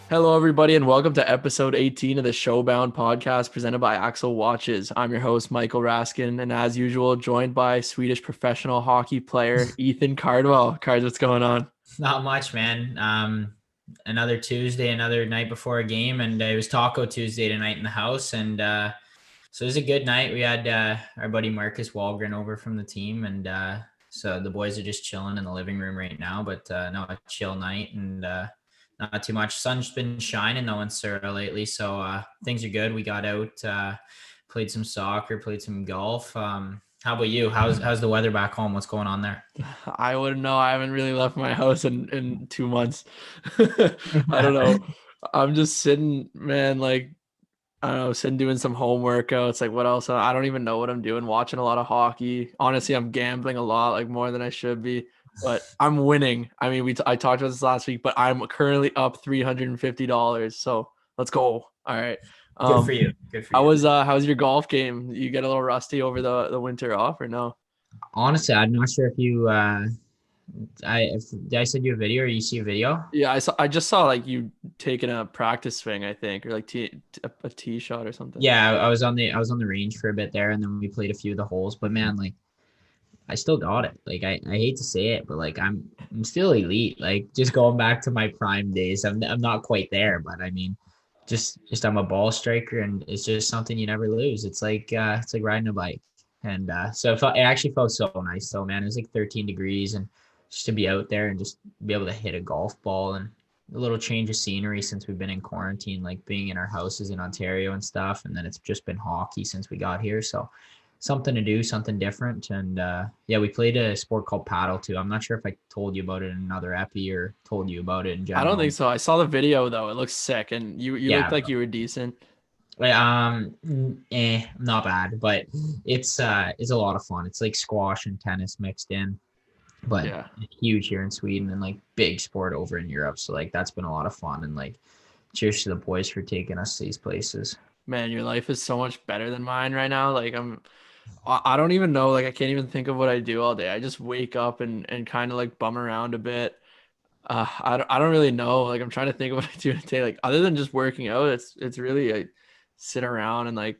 Hello, everybody, and welcome to episode 18 of the Showbound podcast presented by Axel Watches. I'm your host, Michael Raskin, and as usual, joined by Swedish professional hockey player Ethan Cardwell. Cards, what's going on? Not much, man. Another Tuesday, another night before a game, and it was Taco Tuesday tonight in the house, and so it was a good night. We had our buddy Marcus Walgren over from the team, and so the boys are just chilling in the living room right now. But no, a chill night, and not too much. Sun's been shining though in Surrey lately, so things are good. We got out, played some soccer, played some golf. How about you? How's the weather back home? What's going on there? I wouldn't know. I haven't really left my house in 2 months. I don't know. I'm just sitting, man, like, I don't know, sitting doing some home workouts. Like, what else? I don't even know what I'm doing. Watching a lot of hockey. Honestly, I'm gambling a lot, like more than I should be. But I'm winning. I mean, I talked about this last week, but I'm currently up $350. So let's go. All right. Good for Um, you. Good for you. how's your golf game? You get a little rusty over the winter off or no? Honestly, I'm not sure if you did I send you a video or you see a video? Yeah, I just saw like you taking a practice swing, I think, or like a tee shot or something. Yeah, I was on the range for a bit there, and then we played a few of the holes. But man, like I still got it. Like I hate to say it, but like I'm still elite. Like just going back to my prime days, I'm not quite there, but I mean, just I'm a ball striker, and it's just something you never lose. It's like riding a bike, and it actually felt so nice though, man. It was like 13 degrees, and just to be out there and just be able to hit a golf ball and a little change of scenery since we've been in quarantine, like being in our houses in Ontario and stuff, and then it's just been hockey since we got here, so something to do, something different. And yeah, we played a sport called paddle too. I'm not sure if I told you about it in another epi or told you about it in I don't think general. so. I saw the video though. It looks sick, and you looked Yeah, like you were decent. not bad, but it's a lot of fun. It's like squash and tennis mixed in, but Yeah. huge here in Sweden and like big sport over in Europe. So like that's been a lot of fun, and like cheers to the boys for taking us to these places. Man, your life is so much better than mine right now. Like I don't even know. Like I can't even think of what I do all day. I just wake up and kind of like bum around a bit. I don't really know. Like I'm trying to think of what I do today. Like other than just working out, it's really I sit around and like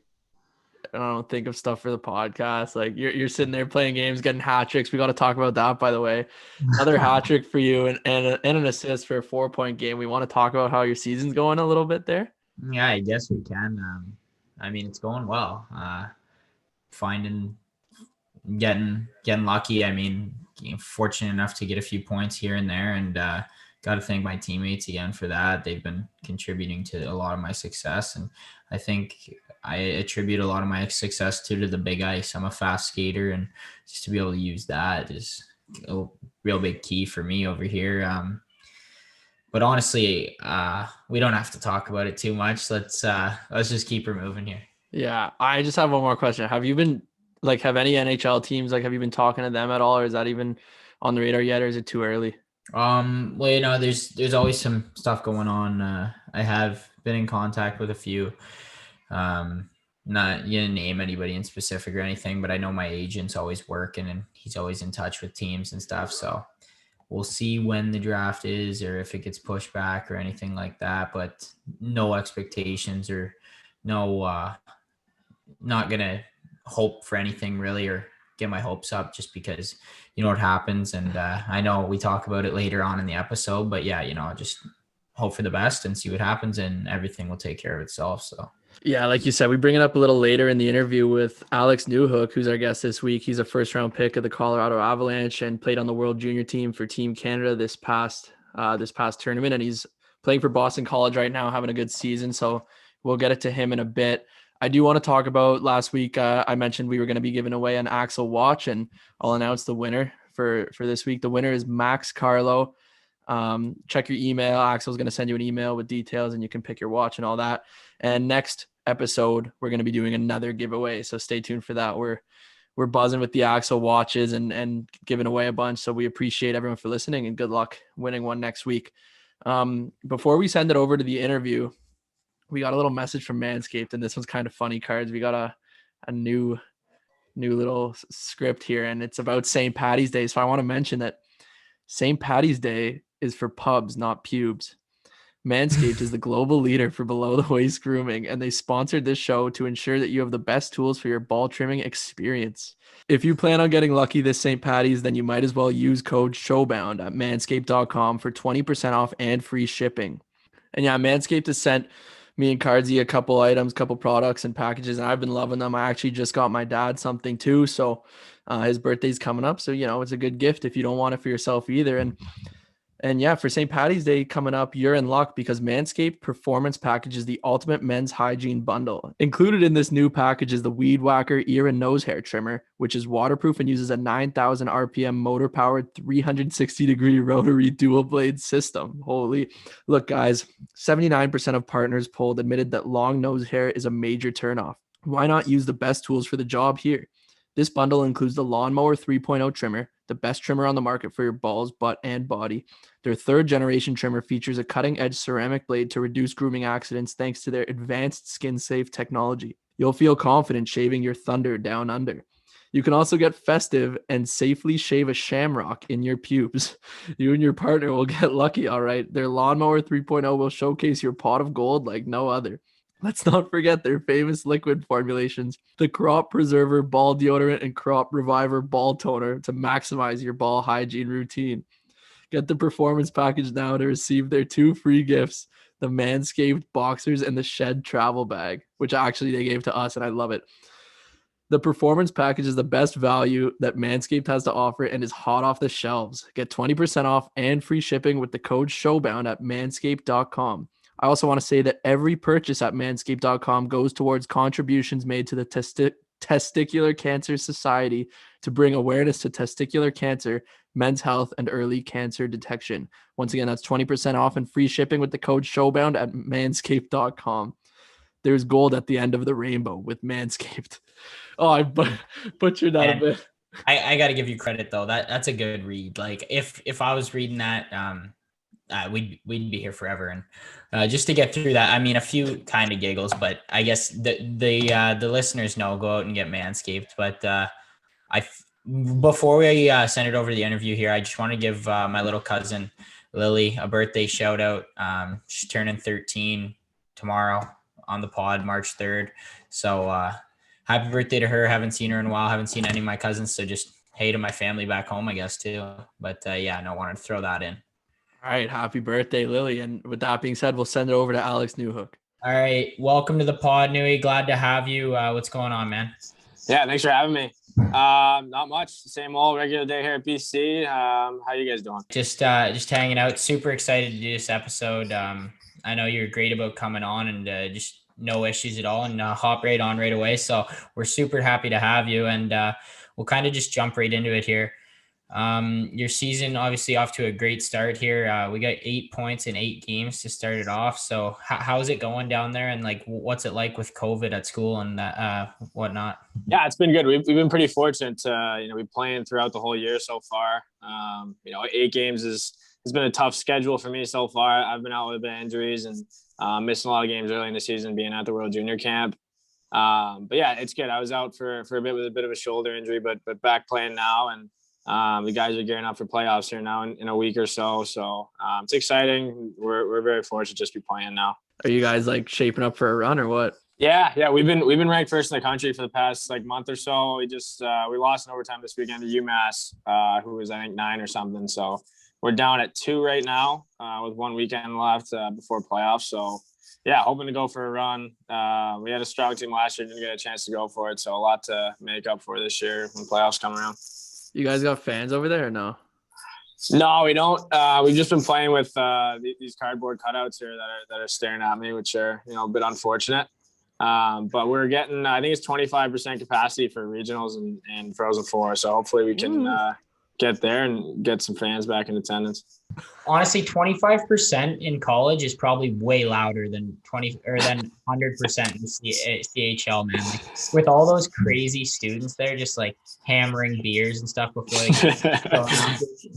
I don't know, think of stuff for the podcast. Like you're sitting there playing games, getting hat tricks. We got to talk about that, by the way. Another hat trick for you and an assist for a 4 point game. We want to talk about how your season's going a little bit there. Yeah, I guess we can. I mean, it's going well. Finding getting lucky. I mean, fortunate enough to get a few points here and there, and got to thank my teammates again for that. They've been contributing to a lot of my success, and I think I attribute a lot of my success to the big ice. I'm a fast skater, and just to be able to use that is a real big key for me over here. But honestly, we don't have to talk about it too much. Let's just keep her moving here. Yeah, I just have one more question. Have you been like have any NHL teams like have you been talking to them at all, or is that even on the radar yet, or is it too early? Well, there's always some stuff going on. I have been in contact with a few. Not gonna name anybody in specific or anything, but I know my agent's always working and he's always in touch with teams and stuff. So we'll see when the draft is or if it gets pushed back or anything like that. But no expectations or no, not gonna hope for anything really or get my hopes up just because you know what happens. And I know we talk about it later on in the episode, but yeah, just hope for the best and see what happens, and everything will take care of itself. So Yeah, like you said, we bring it up a little later in the interview with Alex Newhook, who's our guest this week. He's a first round pick of the Colorado Avalanche and played on the World Junior team for Team Canada this past tournament, and he's playing for Boston College right now, having a good season. So we'll get it to him in a bit. I do want to talk about last week. I mentioned we were going to be giving away an Axel Watch, and I'll announce the winner for this week. The winner is Max Carlo. Check your email. Axel's going to send you an email with details, and you can pick your watch and all that. And next episode, we're going to be doing another giveaway, so stay tuned for that. We're buzzing with the Axel watches and giving away a bunch. So we appreciate everyone for listening, and good luck winning one next week. Before we send it over to the interview, we got a little message from Manscaped, and this one's kind of funny. Cards, we got a new little script here, and it's about St. Patty's Day. So I want to mention that St. Patty's Day is for pubs, not pubes. Manscaped is the global leader for below-the-waist grooming, and they sponsored this show to ensure that you have the best tools for your ball trimming experience. If you plan on getting lucky this St. Paddy's, then you might as well use code SHOWBOUND at manscaped.com for 20% off and free shipping. And yeah, Manscaped has sent me and Cardsy a couple items, couple products and packages, and I've been loving them. I actually just got my dad something too, so his birthday's coming up, so it's a good gift if you don't want it for yourself either. And yeah, for St. Paddy's Day coming up, you're in luck because Manscaped Performance Package is the ultimate men's hygiene bundle. Included in this new package is the Weed Whacker ear and nose hair trimmer, which is waterproof and uses a 9,000 RPM motor-powered 360-degree rotary dual-blade system. Holy. Look, guys, 79% of partners polled admitted that long nose hair is a major turnoff. Why not use the best tools for the job here? This bundle includes the Lawnmower 3.0 trimmer, the best trimmer on the market for your balls, butt, and body. Their third generation trimmer features a cutting-edge ceramic blade to reduce grooming accidents thanks to their advanced skin-safe technology. You'll feel confident shaving your thunder down under. You can also get festive and safely shave a shamrock in your pubes. You and your partner will get lucky, all right. Their Lawnmower 3.0 will showcase your pot of gold like no other. Let's not forget their famous liquid formulations, the Crop Preserver Ball Deodorant and Crop Reviver Ball Toner to maximize your ball hygiene routine. Get the Performance Package now to receive their 2 free gifts, the Manscaped Boxers and the Shed Travel Bag, which actually they gave to us, and I love it. The Performance Package is the best value that Manscaped has to offer and is hot off the shelves. Get 20% off and free shipping with the code SHOWBOUND at manscaped.com. I also want to say that every purchase at manscaped.com goes towards contributions made to the Testicular Cancer Society to bring awareness to testicular cancer, men's health, and early cancer detection. Once again, that's 20% off and free shipping with the code SHOWBOUND at manscaped.com. There's gold at the end of the rainbow with Manscaped. Oh, I butchered that a bit. I got to give you credit though. That's a good read. Like if I was reading that, we'd be here forever. And just to get through that, I mean, a few kind of giggles, but I guess the listeners know, go out and get Manscaped. But before we send it over to the interview here, I just want to give my little cousin Lily a birthday shout out. She's turning 13 tomorrow on the pod, March 3rd. So happy birthday to her. Haven't seen her in a while. Haven't seen any of my cousins. So just hey to my family back home, I guess, too. But wanted to throw that in. All right. Happy birthday, Lily. And with that being said, we'll send it over to Alex Newhook. All right. Welcome to the pod, Newey. Glad to have you. What's going on, man? Yeah, thanks for having me. Not much. Same old regular day here at BC. How you guys doing? Just hanging out. Super excited to do this episode. I know you're great about coming on and just no issues at all and hop right on right away. So we're super happy to have you. And we'll kind of just jump right into it here. Your season obviously off to a great start here. We got 8 points in 8 games to start it off. So how's it going down there? And like, what's it like with COVID at school and whatnot? Yeah, it's been good. We've been pretty fortunate to, be playing throughout the whole year so far. 8 games has been a tough schedule for me so far. I've been out with a bit of injuries and missing a lot of games early in the season being at the World Junior Camp. But yeah, it's good. I was out for a bit with a bit of a shoulder injury, but back playing now, and the guys are gearing up for playoffs here now in a week or so. So it's exciting. We're very fortunate to just be playing now. Are you guys like shaping up for a run or what? Yeah. We've been ranked first in the country for the past month or so. We just we lost in overtime this weekend to UMass, who was I think 9 or something. So we're down at 2 right now with 1 weekend left before playoffs. So yeah, hoping to go for a run. We had a strong team last year, didn't get a chance to go for it. So a lot to make up for this year when playoffs come around. You guys got fans over there or no? No, we don't. We've just been playing with these cardboard cutouts here that are staring at me, which are a bit unfortunate. But we're getting, I think it's 25% capacity for regionals and Frozen Four. So hopefully we can get there and get some fans back in attendance. Honestly, 25% in college is probably way louder than 100% in CHL, man. Like, with all those crazy students there, just like hammering beers and stuff before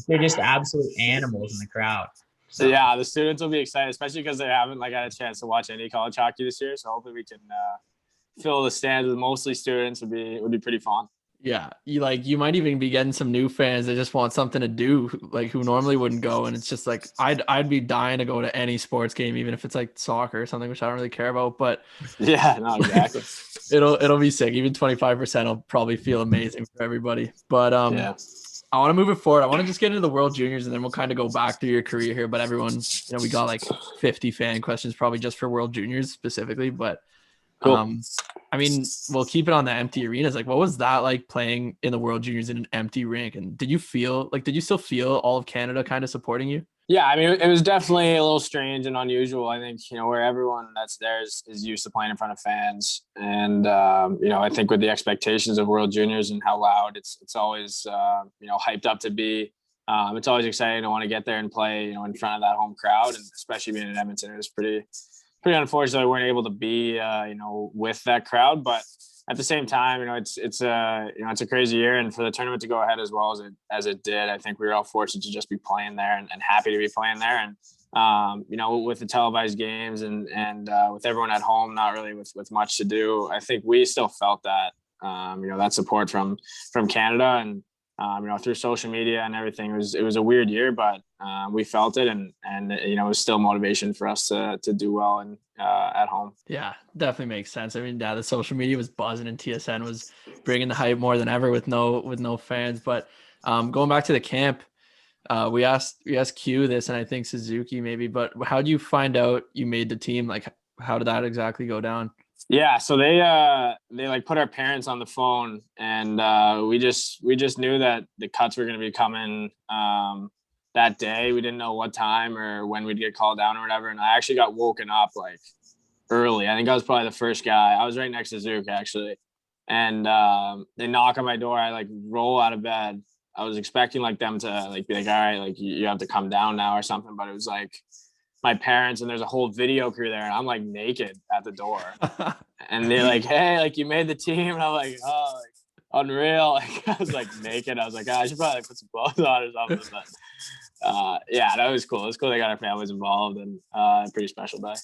they're just absolute animals in the crowd. So yeah, the students will be excited, especially because they haven't had a chance to watch any college hockey this year. So hopefully we can fill the stands with mostly students. Would be pretty fun. Yeah, you might even be getting some new fans that just want something to do, like who normally wouldn't go. And it's just like I'd be dying to go to any sports game, even if it's like soccer or something, which I don't really care about. But Yeah, no, exactly. it'll be sick. Even 25% will probably feel amazing for everybody. But Yeah. I want to move it forward. I want to just get into the World Juniors, and then we'll kind of go back through your career here. But everyone, we got like 50 fan questions probably just for World Juniors specifically. But Cool. I mean, we'll keep it on the empty arenas. Like, what was that like playing in the World Juniors in an empty rink? And did you still feel all of Canada kind of supporting you? Yeah, I mean, it was definitely a little strange and unusual. I think, where everyone that's there is used to playing in front of fans. And, I think with the expectations of World Juniors and how loud it's always, hyped up to be, it's always exciting to want to get there and play, in front of that home crowd. And especially being in Edmonton, it was pretty unfortunate we weren't able to be, with that crowd. But at the same time, it's a crazy year, and for the tournament to go ahead as well as it did, I think we were all fortunate to just be playing there and happy to be playing there. And with the televised games and with everyone at home, not really with much to do, I think we still felt that that support from Canada. And through social media and everything, it was a weird year, but we felt it, and it was still motivation for us to do well and at home. Yeah, definitely makes sense. I mean, yeah, the social media was buzzing, and TSN was bringing the hype more than ever with no fans. But going back to the camp, we asked Q this, and I think Suzuki maybe. But how do you find out you made the team? Like, how did that exactly go down? Yeah, so they like put our parents on the phone, and we just knew that the cuts were going to be coming that day. We didn't know what time or when we'd get called down or whatever. And I actually got woken up like early. I think I was probably the first guy. I was right next to Zook actually, and they knock on my door. I like roll out of bed. I was expecting like them to like be like, all right, like you have to come down now or something, but it was like my parents, and there's a whole video crew there, and I'm like naked at the door. And they're like, hey, like you made the team. And I'm like, oh, like unreal. Like, I was like naked. I was like, I should probably put some clothes on or something. But yeah, that was cool. It was cool they got our families involved, and pretty special day.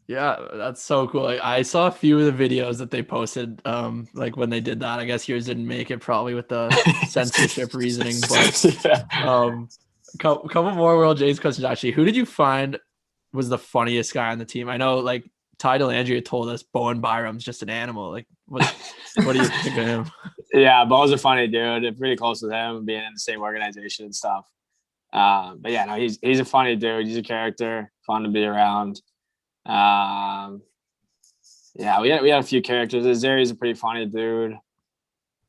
Yeah, that's so cool. Like, I saw a few of the videos that they posted, like when they did that. I guess yours didn't make it probably with the censorship reasoning, but couple more World Jays questions actually. Who did you find was the funniest guy on the team? I know like Ty Delandria told us Bowen Byram's just an animal. Like what do you think of him? Yeah, Bo's a funny dude. I'm pretty close with him, being in the same organization and stuff. But yeah, no, he's a funny dude. He's a character, fun to be around. Yeah, we had a few characters. Azari's a pretty funny dude.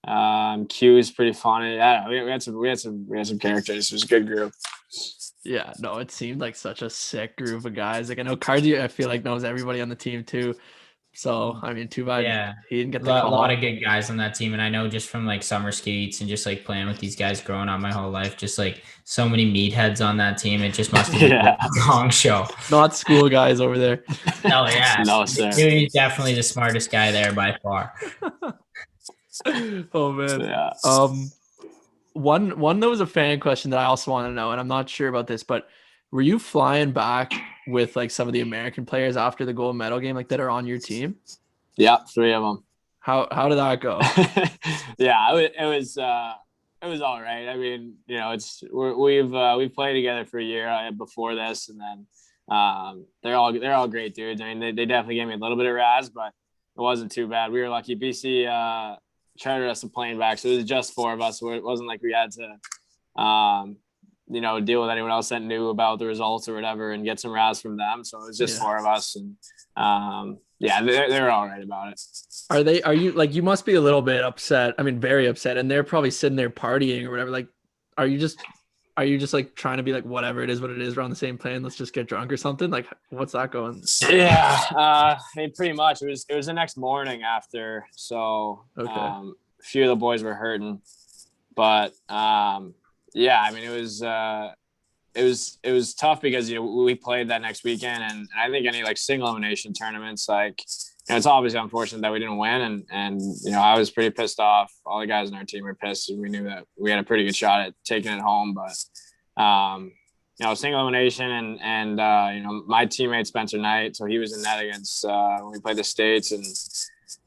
Q is pretty funny. Yeah, we had some characters. It was a good group. Yeah, no, it seemed like such a sick group of guys. Like I know Cardsy, I feel like knows everybody on the team too. So I mean, too bad he didn't get the call. A lot of good guys on that team, and I know just from like summer skates and just like playing with these guys growing up my whole life, just like so many meatheads on that team. It just must have been a long show. Not school guys over there. Oh yeah, no sir. He's definitely the smartest guy there by far. Oh man. Yeah. One that was a fan question that I also want to know, and I'm not sure about this, but were you flying back with like some of the American players after the gold medal game, like that are on your team? Yeah, 3 of them. How did that go? Yeah, it was all right. I mean, we've played together for a year before this, and then they're all great dudes. I mean, they definitely gave me a little bit of razz, but it wasn't too bad. We were lucky. BC chartered us a plane back, so it was just 4 of us. So it wasn't like we had to deal with anyone else that knew about the results or whatever and get some razz from them. So it was just 4 of us, and they're all right about it. Are you like, you must be a little bit upset? I mean, very upset, and they're probably sitting there partying or whatever. Like, are you just like trying to be like, whatever, it is what it is, we're on the same plane, let's just get drunk or something? Like, what's that going? Yeah, I mean, pretty much. It was the next morning after, so okay. A few of the boys were hurting, but yeah, I mean, it was tough because we played that next weekend, and I think any like single elimination tournaments, like it's obviously unfortunate that we didn't win, and I was pretty pissed off. All the guys in our team were pissed, and we knew that we had a pretty good shot at taking it home, but single elimination, and my teammate Spencer Knight, so he was in net against when we played the States, and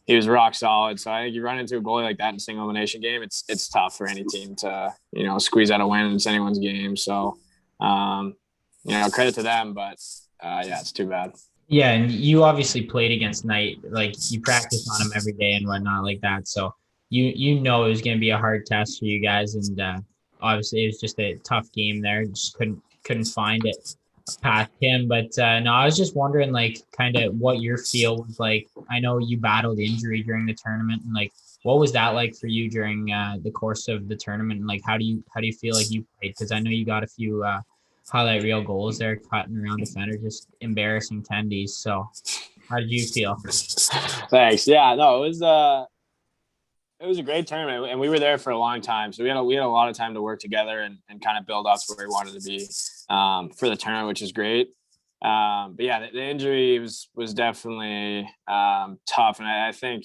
he was rock solid. So I think you run into a goalie like that in a single elimination game, it's tough for any team to, squeeze out a win. It's anyone's game. So, credit to them, but yeah, it's too bad. Yeah, and you obviously played against Knight, like you practice on him every day and whatnot like that. So you know it was going to be a hard test for you guys, and obviously it was just a tough game there. Just couldn't find it past him. But no, I was just wondering, like, kind of what your feel was like. I know you battled injury during the tournament, and like, what was that like for you during the course of the tournament? And like, how do you feel like you played? Because I know you got a few highlight reel goals there, cutting around defender, just embarrassing tendies. So, how did you feel? Thanks. Yeah, no, it was a great tournament, and we were there for a long time. So we had a lot of time to work together and kind of build up to where we wanted to be for the tournament, which is great. But yeah, the injury was definitely tough, and I think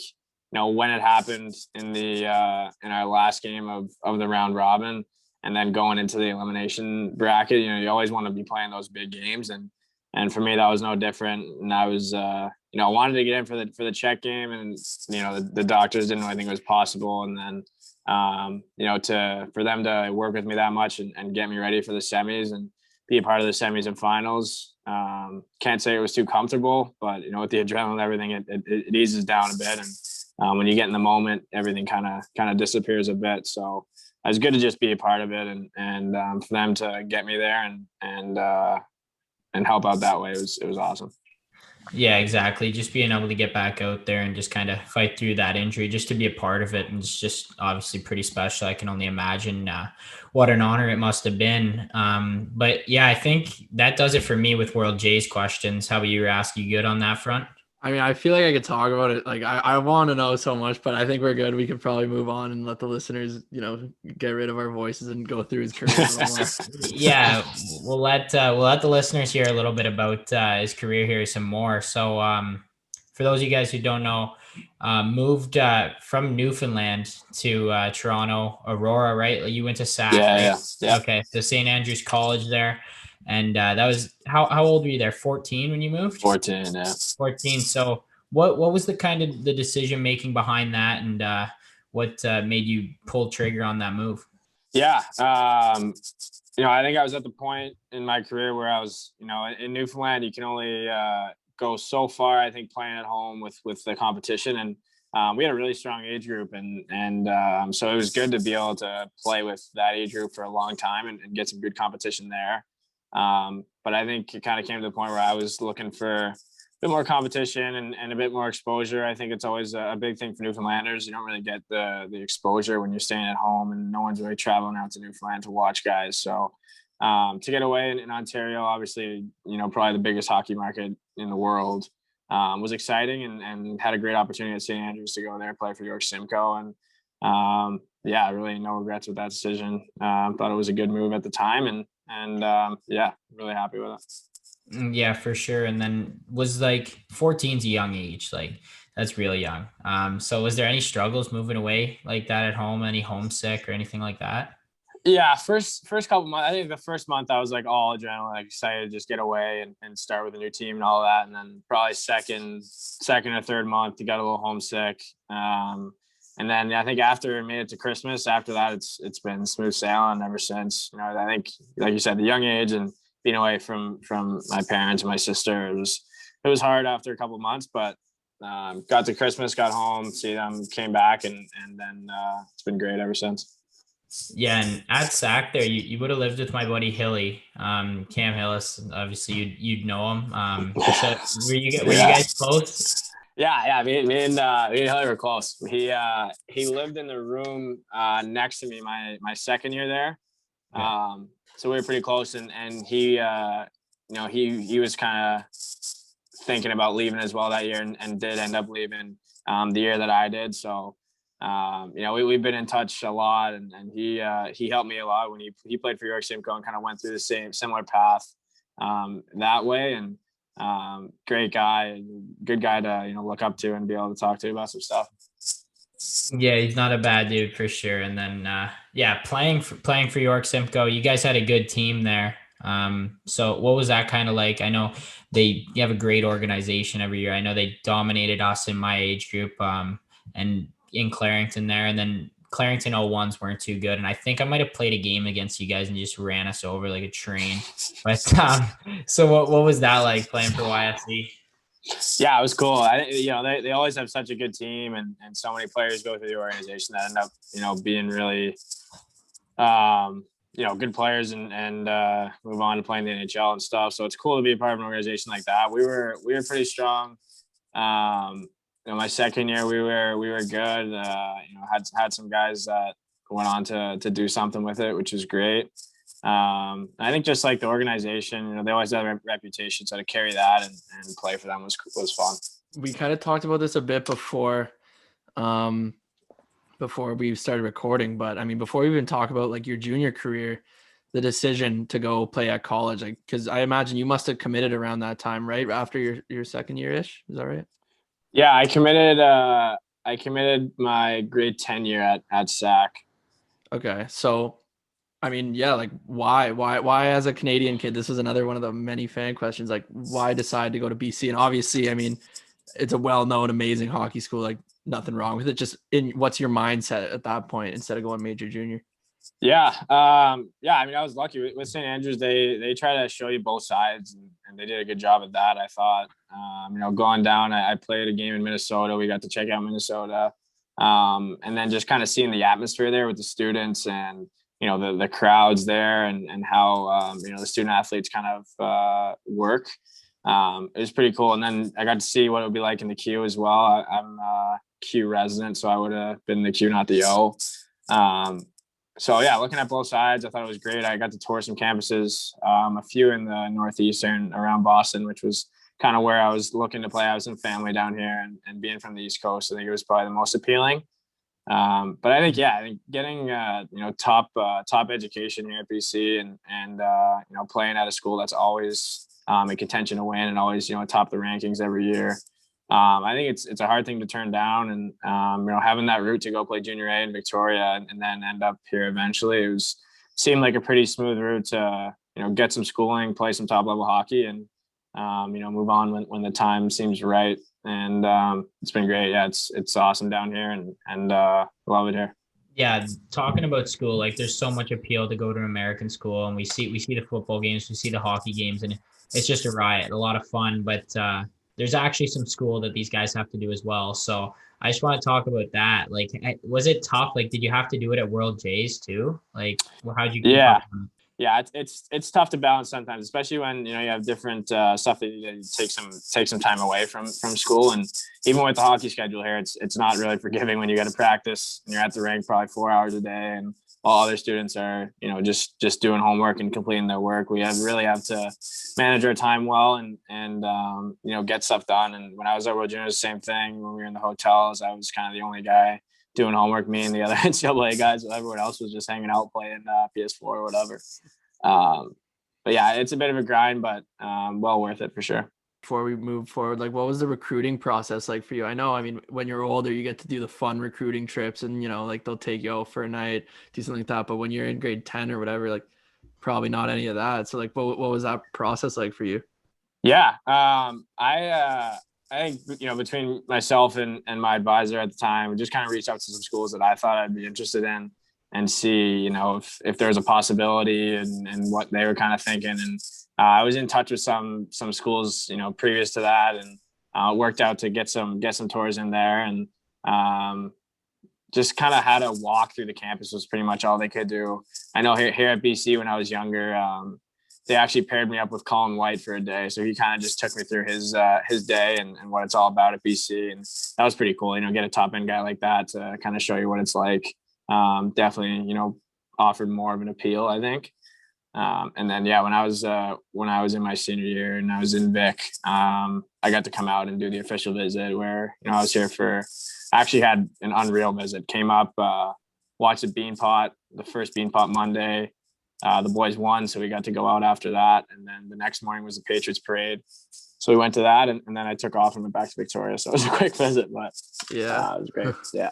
when it happened in our last game of the round robin, and then going into the elimination bracket, you always want to be playing those big games, and for me that was no different. And I was I wanted to get in for the Czech game, and the doctors didn't really think it was possible, and then for them to work with me that much and get me ready for the semis and be a part of the semis and finals. Can't say it was too comfortable, but with the adrenaline and everything, it eases down a bit, and when you get in the moment, everything kind of disappears a bit. So it was good to just be a part of it, and for them to get me there and help out that way, it was awesome. Yeah, exactly. Just being able to get back out there and just kind of fight through that injury, just to be a part of it. And it's just obviously pretty special. I can only imagine what an honor it must have been. But yeah, I think that does it for me with World J's questions. How about you, Rask? You good on that front? I mean, I feel like I could talk about it. Like I want to know so much, but I think we're good. We could probably move on and let the listeners, get rid of our voices and go through his career a little more. Yeah, we'll let the listeners hear a little bit about his career here, some more. So, for those of you guys who don't know, moved from Newfoundland to Toronto, Aurora, right? You went to SAC, Yeah, right? yeah. Okay, so St. Andrews College there. And that was how old were you there? 14 when you moved? 14, yeah. 14. So what was the kind of the decision making behind that, and what made you pull trigger on that move? Yeah. I think I was at the point in my career where I was, in Newfoundland, you can only go so far, I think, playing at home with the competition. And we had a really strong age group, and so it was good to be able to play with that age group for a long time and get some good competition there. But I think it kind of came to the point where I was looking for a bit more competition and a bit more exposure. I think it's always a big thing for Newfoundlanders. You don't really get the exposure when you're staying at home, and no one's really traveling out to Newfoundland to watch guys. So to get away in Ontario, obviously, probably the biggest hockey market in the world, was exciting, and had a great opportunity at St. Andrews to go there and play for York Simcoe. And yeah, really no regrets with that decision. Thought it was a good move at the time, and yeah, really happy with it. Yeah, for sure. And then was like 14's a young age, like that's really young. So was there any struggles moving away like that at home, any homesick or anything like that? Yeah, first couple months. I think the first month I was like all adrenaline, like excited to just get away and start with a new team and all that. And then probably second or third month, you got a little homesick. And then I think after it made it to Christmas, after that, it's been smooth sailing ever since. I think, like you said, the young age and being away from my parents and my sister, it was hard after a couple of months, but got to Christmas, got home, see them, came back, and then it's been great ever since. Yeah, and at SAC there, you would have lived with my buddy Hilly, Cam Hillis. Obviously, you'd know him. So were you guys close? Yeah. Me and Hilly were close. He lived in the room next to me my second year there. Yeah. So we were pretty close, and he he was kind of thinking about leaving as well that year, and did end up leaving the year that I did. So we've been in touch a lot, and he helped me a lot when he played for York Simcoe and kind of went through the similar path that way. And great guy, good guy to look up to and be able to talk to about some stuff. Yeah, he's not a bad dude for sure. And then playing for York Simcoe, you guys had a good team there. So what was that kind of like? I know you have a great organization every year. I know they dominated us in my age group, and in Clarington there, and then Clarington 01s weren't too good. And I think I might have played a game against you guys and you just ran us over like a train. But so what was that like playing for YFC? Yeah, it was cool. They always have such a good team, and so many players go through the organization that end up, being really, good players and move on to playing the NHL and stuff. So it's cool to be a part of an organization like that. We were pretty strong. My second year we were good. Had some guys that went on to do something with it, which was great. I think just like the organization, they always have a reputation, so to carry that and play for them was fun. We kind of talked about this a bit before we started recording, but I mean, before we even talk about like your junior career, the decision to go play at college, like, because I imagine you must have committed around that time, right? After your second year-ish, is that right? Yeah, I committed my grade 10 year at SAC. Okay, so I mean, yeah, like why as a Canadian kid, this is another one of the many fan questions, like why decide to go to BC? And obviously, I mean, it's a well-known, amazing hockey school, like nothing wrong with it. Just what's your mindset at that point instead of going major junior? Yeah. I mean, I was lucky with St. Andrews. They try to show you both sides, and they did a good job at that, I thought. Going down, I played a game in Minnesota. We got to check out Minnesota. And then just kind of seeing the atmosphere there with the students and, the crowds there and how, the student athletes kind of work. It was pretty cool. And then I got to see what it would be like in the Q as well. I'm a Q resident, so I would have been the Q, not the O. So yeah, looking at both sides, I thought it was great. I got to tour some campuses, a few in the Northeastern around Boston, which was kind of where I was looking to play. I was in family down here, and being from the East Coast, I think it was probably the most appealing. But I think getting top education here at BC and playing at a school that's always in contention to win and always top the rankings every year. I think it's a hard thing to turn down, and having that route to go play junior A in Victoria and then end up here eventually, seemed like a pretty smooth route to get some schooling, play some top level hockey, and move on when the time seems right. And it's been great. Yeah, it's awesome down here, and love it here. Yeah, talking about school, like there's so much appeal to go to an American school, and we see the football games, we see the hockey games, and it's just a riot, a lot of fun. But there's actually some school that these guys have to do as well. So I just want to talk about that. Like, was it tough? Like, did you have to do it at World Jays too? Like, how'd you? Yeah, it's tough to balance sometimes, especially when you have different stuff that you take some time away from school, and even with the hockey schedule here, it's not really forgiving when you got to practice and you're at the rink probably 4 hours a day, and all other students are just doing homework and completing their work. We really have to manage our time well and get stuff done. And when I was at World Juniors, same thing. When we were in the hotels, I was kind of the only guy doing homework, me and the other NCAA guys. Everyone else was just hanging out playing PS4 or whatever. But yeah, it's a bit of a grind, but well worth it for sure. Before we move forward, like what was the recruiting process like for you? I know, I mean, when you're older, you get to do the fun recruiting trips and, like they'll take you out for a night, do something like that. But when you're in grade 10 or whatever, like probably not any of that. So like, what was that process like for you? Yeah. I think, between myself and my advisor at the time, we just kind of reached out to some schools that I thought I'd be interested in and see, if there's a possibility and what they were kind of thinking. And I was in touch with some schools, previous to that, and worked out to get some tours in there, and just kind of had a walk through the campus was pretty much all they could do. I know here at BC when I was younger, they actually paired me up with Colin White for a day. So he kind of just took me through his day and what it's all about at BC. And that was pretty cool, get a top end guy like that to kind of show you what it's like. Definitely, offered more of an appeal, I think. And then, when I was in my senior year and I was in Vic, I got to come out and do the official visit where, I was here actually had an unreal visit, came up, watched the first Beanpot Monday. The boys won, so we got to go out after that. And then the next morning was the Patriots parade. So we went to that, and then I took off and went back to Victoria. So it was a quick visit, but yeah, it was great. Yeah.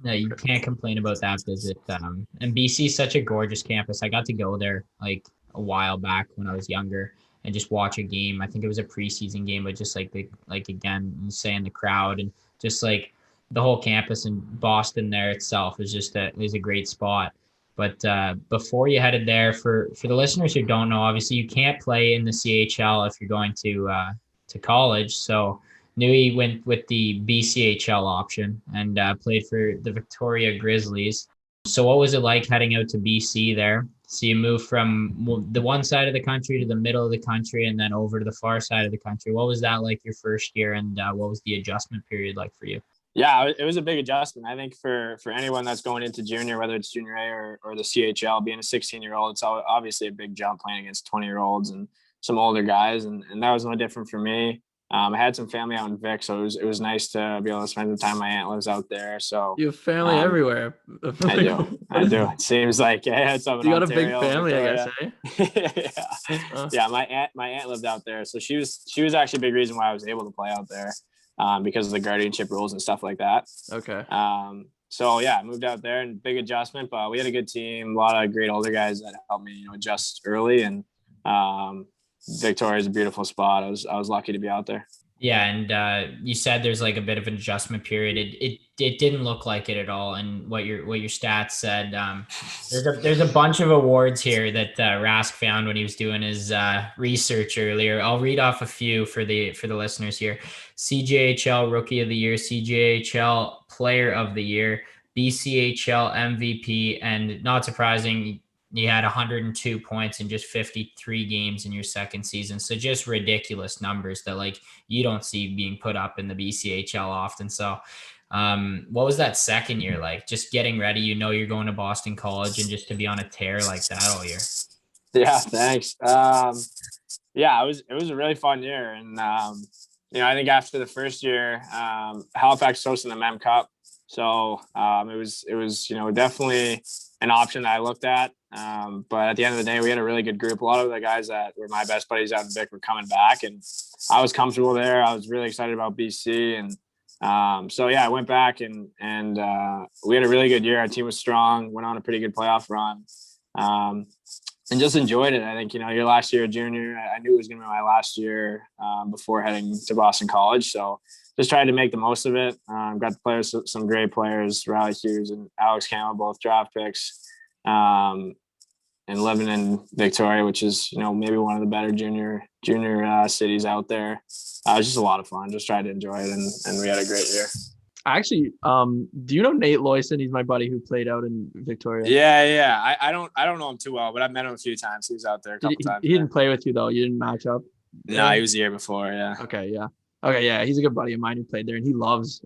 No, you can't complain about that visit. And BC is such a gorgeous campus. I got to go there like a while back when I was younger and just watch a game. I think it was a preseason game, but just again, saying the crowd and just like the whole campus in Boston there itself is a great spot. But before you headed there, for the listeners who don't know, obviously you can't play in the CHL if you're going to college. So Nui went with the BCHL option and played for the Victoria Grizzlies. So what was it like heading out to BC there? So you moved from the one side of the country to the middle of the country and then over to the far side of the country. What was that like your first year, and what was the adjustment period like for you? Yeah, it was a big adjustment. I think for anyone that's going into junior, whether it's junior A or the CHL, being a 16-year-old, it's obviously a big jump playing against 20-year-olds and some older guys. And that was no different for me. I had some family out in Vic, so it was nice to be able to spend the time. My aunt lives out there, so You have family everywhere. I do. It seems like you got a big family, Victoria. I guess. Yeah, my aunt lived out there, so she was actually a big reason why I was able to play out there, because of the guardianship rules and stuff like that. Okay. So yeah, I moved out there and big adjustment, but we had a good team, a lot of great older guys that helped me, adjust early, and Victoria is a beautiful spot. I was lucky to be out there. Yeah, and you said there's like a bit of an adjustment period. It didn't look like it at all. And what your stats said, there's a bunch of awards here that Rask found when he was doing his research earlier. I'll read off a few for the listeners here. CJHL Rookie of the Year, CJHL Player of the Year, BCHL MVP, and not surprising, you had 102 points in just 53 games in your second season. So just ridiculous numbers that like you don't see being put up in the BCHL often. So what was that second year like? Just getting ready, you're going to Boston College, and just to be on a tear like that all year. Yeah, thanks. Yeah, it was a really fun year. And I think after the first year, Halifax hosted the Mem Cup. So it was definitely an option that I looked at. But at the end of the day, we had a really good group. A lot of the guys that were my best buddies out in Vic were coming back, and I was comfortable there. I was really excited about BC. And so, yeah, I went back and we had a really good year. Our team was strong, went on a pretty good playoff run, and just enjoyed it. I think, your last year of junior, I knew it was going to be my last year before heading to Boston College. So just tried to make the most of it. Got to play with some great players, Riley Hughes and Alex Campbell, both draft picks. And living in Victoria, which is, maybe one of the better junior cities out there. It was just a lot of fun. Just tried to enjoy it, and we had a great year. Actually, do you know Nate Loyson? He's my buddy who played out in Victoria. Yeah. I don't know him too well, but I've met him a few times. He was out there a couple times. He didn't play with you though. You didn't match up. No, he was the year before. Yeah. Okay. Yeah. He's a good buddy of mine who played there, and he loves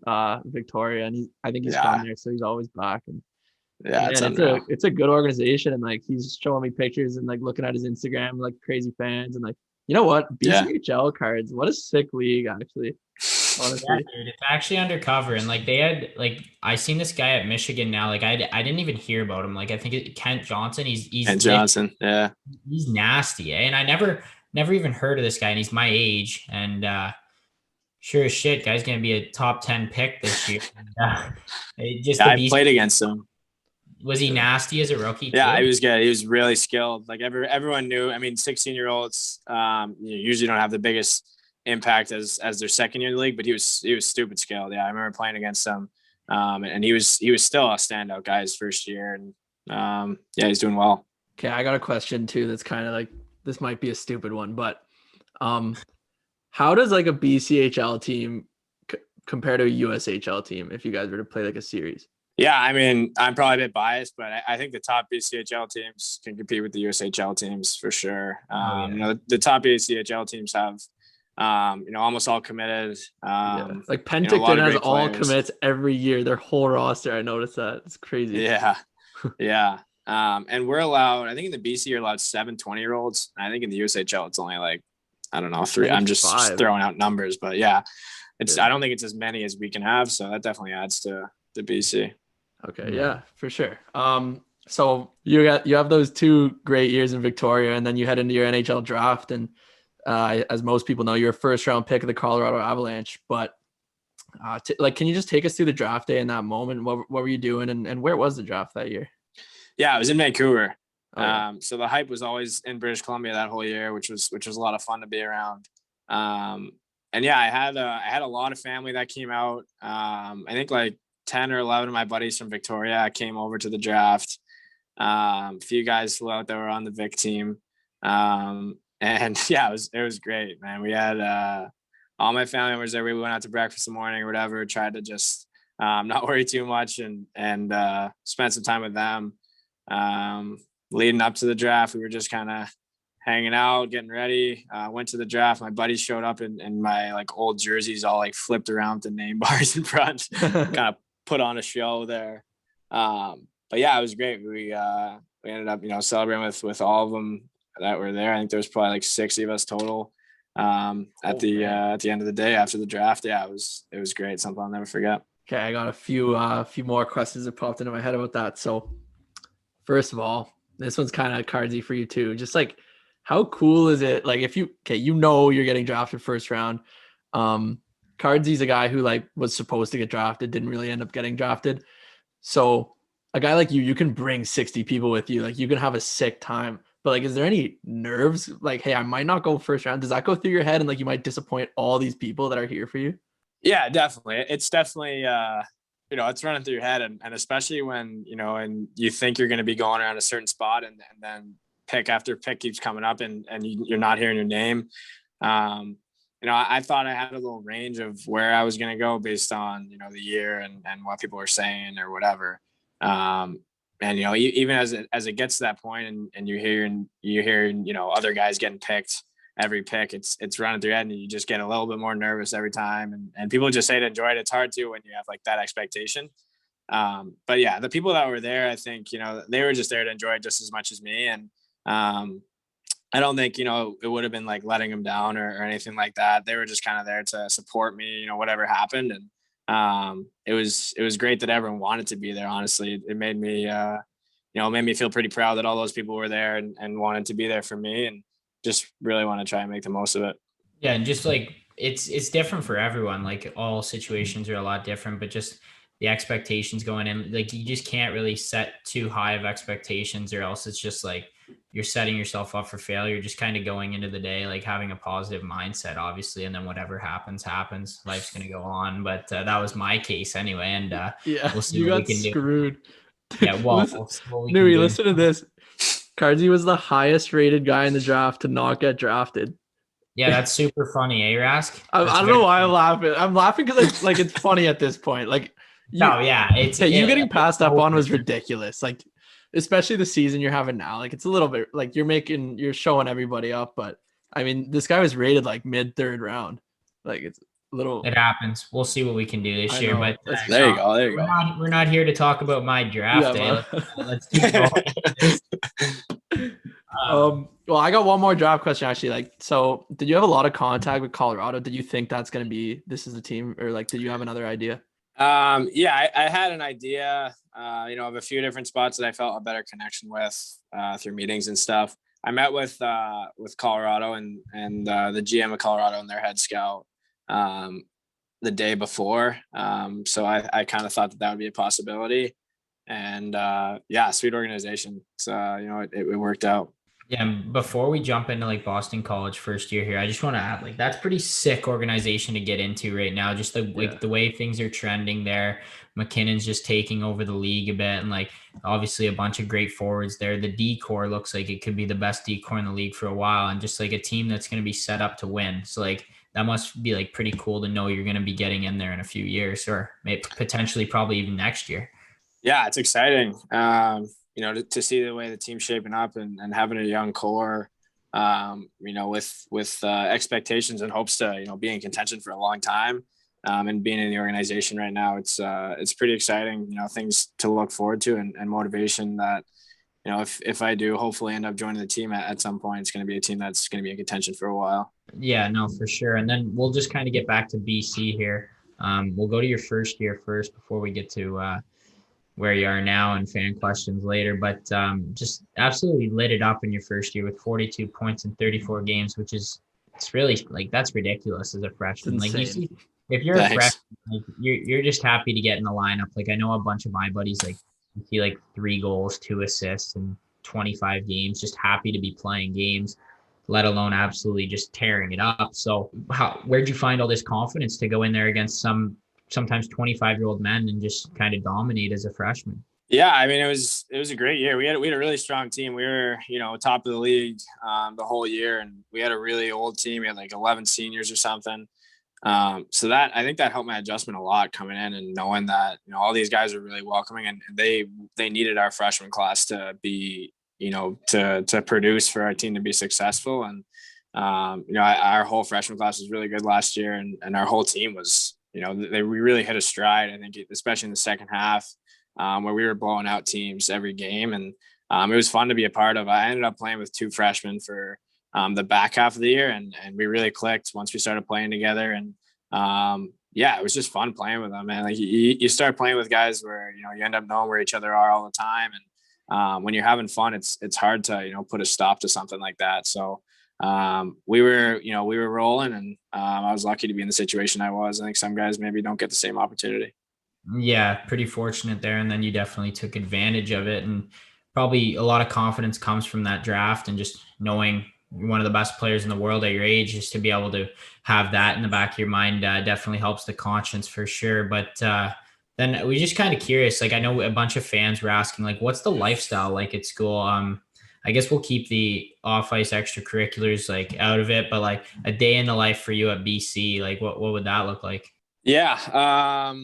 Victoria, and I think he's from there, so he's always back. And yeah, it's a good organization, and like he's showing me pictures and like looking at his Instagram, like crazy fans, and like, you know what, BCHL cards, what a sick league actually. Honestly. Yeah, dude, it's actually undercover, and like they had I seen this guy at Michigan now. Like I didn't even hear about him. Like I think Kent Johnson. He's Kent Johnson. Yeah, he's nasty, And I never even heard of this guy, and he's my age, and sure as shit, guy's gonna be a top 10 pick this year. I played against him. Was he nasty as a rookie? Yeah, he was good. He was really skilled. Like everyone knew. I mean, 16-year-olds usually don't have the biggest impact as their second year in the league, but he was stupid skilled. Yeah, I remember playing against him, and he was still a standout guy his first year, and he's doing well. Okay, I got a question too. That's kind of like, this might be a stupid one, but how does like a BCHL team compare to a USHL team if you guys were to play like a series? Yeah, I mean, I'm probably a bit biased, but I think the top BCHL teams can compete with the USHL teams for sure. The top BCHL teams have, almost all committed. Like Penticton has all commits every year, their whole roster. I noticed that. It's crazy. Yeah. Yeah. And we're allowed, I think in the BC, you're allowed 7 20-year-olds. I think in the USHL, it's only like, I don't know, 3. I'm just 5. Throwing out numbers, but yeah, I don't think it's as many as we can have. So that definitely adds to the BC. Okay. Yeah, for sure. So you have those 2 great years in Victoria, and then you head into your NHL draft, and as most people know, you're a first round pick of the Colorado Avalanche. But can you just take us through the draft day in that moment? What were you doing, and where was the draft that year? Yeah, I was in Vancouver. Oh, yeah. So the hype was always in British Columbia that whole year, which was a lot of fun to be around. And yeah, I had a lot of family that came out. I think like 10 or 11 of my buddies from Victoria came over to the draft. A few guys flew out that were on the Vic team. And yeah, it was great, man. We had all my family members there. We went out to breakfast in the morning or whatever, tried to just not worry too much and spend some time with them. Leading up to the draft, we were just kind of hanging out, getting ready. Went to the draft. My buddies showed up in my like old jerseys, all like flipped around the name bars in front, kind of put on a show there. But yeah, it was great. We ended up, celebrating with all of them that were there. I think there was probably like 60 of us total. At the end of the day after the draft. Yeah, it was great. Something I'll never forget. Okay, I got a few more questions that popped into my head about that. So first of all, this one's kind of cardsy for you too. Just like, how cool is it? Like if you're getting drafted first round. Cardsy's a guy who like was supposed to get drafted, didn't really end up getting drafted. So a guy like you can bring 60 people with you. Like you can have a sick time. But like, is there any nerves? Like, hey, I might not go first round. Does that go through your head? And like, you might disappoint all these people that are here for you? Yeah, definitely. It's definitely, it's running through your head. And especially when, and you think you're going to be going around a certain spot and then pick after pick keeps coming up and you're not hearing your name. I thought I had a little range of where I was going to go based on, the year and what people were saying or whatever. And even as it gets to that point and you hear other guys getting picked every pick, it's running through your head and you just get a little bit more nervous every time. And people just say to enjoy it. It's hard to when you have like that expectation. But yeah, the people that were there, I think, they were just there to enjoy it just as much as me. And I don't think, it would have been like letting them down or anything like that. They were just kind of there to support me, whatever happened. And it was great that everyone wanted to be there. Honestly, it made me, made me feel pretty proud that all those people were there and wanted to be there for me and just really want to try and make the most of it. Yeah. And just like, it's different for everyone. Like all situations are a lot different, but just the expectations going in, like you just can't really set too high of expectations or else it's just like, you're setting yourself up for failure, just kind of going into the day, like having a positive mindset, obviously. And then whatever happens, life's going to go on. But that was my case anyway. And we'll see you what got we can screwed. Do. Yeah. Well, listen to this. Cardsy was the highest rated guy in the draft to not get drafted. Yeah. That's super funny. Rask? I don't know why I'm laughing. I'm laughing because it's funny at this point. Like, you getting passed up on was ridiculous. Like, especially the season you're having now. Like, it's a little bit like you're showing everybody up. But I mean, this guy was rated like mid third round. Like, it's a little. It happens. We'll see what we can do this year. But there you go. We're not here to talk about my draft. Let's keep going. Well, I got one more draft question actually. Like, so did you have a lot of contact with Colorado? Did you think that's going to be, this is the team, or like, did you have another idea? Yeah, I had an idea, of a few different spots that I felt a better connection with, through meetings and stuff. I met with Colorado and the GM of Colorado and their head scout, the day before. So I kind of thought that would be a possibility and, sweet organization. So, it worked out. Yeah, and before we jump into like Boston College first year here, I just want to add like that's pretty sick organization to get into right now. Just the way things are trending there. McKinnon's just taking over the league a bit, and like obviously a bunch of great forwards there. The D core looks like it could be the best D core in the league for a while, and just like a team that's going to be set up to win. So like that must be like pretty cool to know you're going to be getting in there in a few years, or maybe potentially probably even next year. Yeah, it's exciting. To see the way the team's shaping up and having a young core, with expectations and hopes to, be in contention for a long time, and being in the organization right now, it's pretty exciting, things to look forward to and motivation that, if I do hopefully end up joining the team at some point, it's going to be a team that's going to be in contention for a while. Yeah, no, for sure. And then we'll just kind of get back to BC here. We'll go to your first year first before we get to, where you are now and fan questions later, but just absolutely lit it up in your first year with 42 points in 34 games, which is, it's really like, that's ridiculous as a freshman. Like you see, if you're a freshman, like, you're just happy to get in the lineup. Like I know a bunch of my buddies, like you see like 3 goals, 2 assists, and 25 games, just happy to be playing games, let alone absolutely just tearing it up. So where'd you find all this confidence to go in there against sometimes 25-year-old men and just kind of dominate as a freshman? Yeah, I mean, it was a great year. We had a really strong team. We were, top of the league the whole year, and we had a really old team. We had like 11 seniors or something. So I think that helped my adjustment a lot coming in and knowing that, all these guys are really welcoming, and they needed our freshman class to be, to produce for our team to be successful. And, our whole freshman class was really good last year, and our whole team was, we really hit a stride. I think, especially in the second half, where we were blowing out teams every game. And it was fun to be a part of. I ended up playing with 2 freshmen for the back half of the year, and we really clicked once we started playing together. And it was just fun playing with them, man. Like you start playing with guys where, you end up knowing where each other are all the time. And when you're having fun, it's hard to, put a stop to something like that. So we were rolling, and I was lucky to be in the situation I was. I think some guys maybe don't get the same opportunity. Yeah, pretty fortunate there. And then you definitely took advantage of it. And probably a lot of confidence comes from that draft and just knowing you're one of the best players in the world at your age, just to be able to have that in the back of your mind definitely helps the conscience for sure. But then we just kind of curious, like I know a bunch of fans were asking, like, what's the lifestyle like at school? I guess we'll keep the off-ice extracurriculars like out of it, but like a day in the life for you at BC, like what would that look like? Yeah.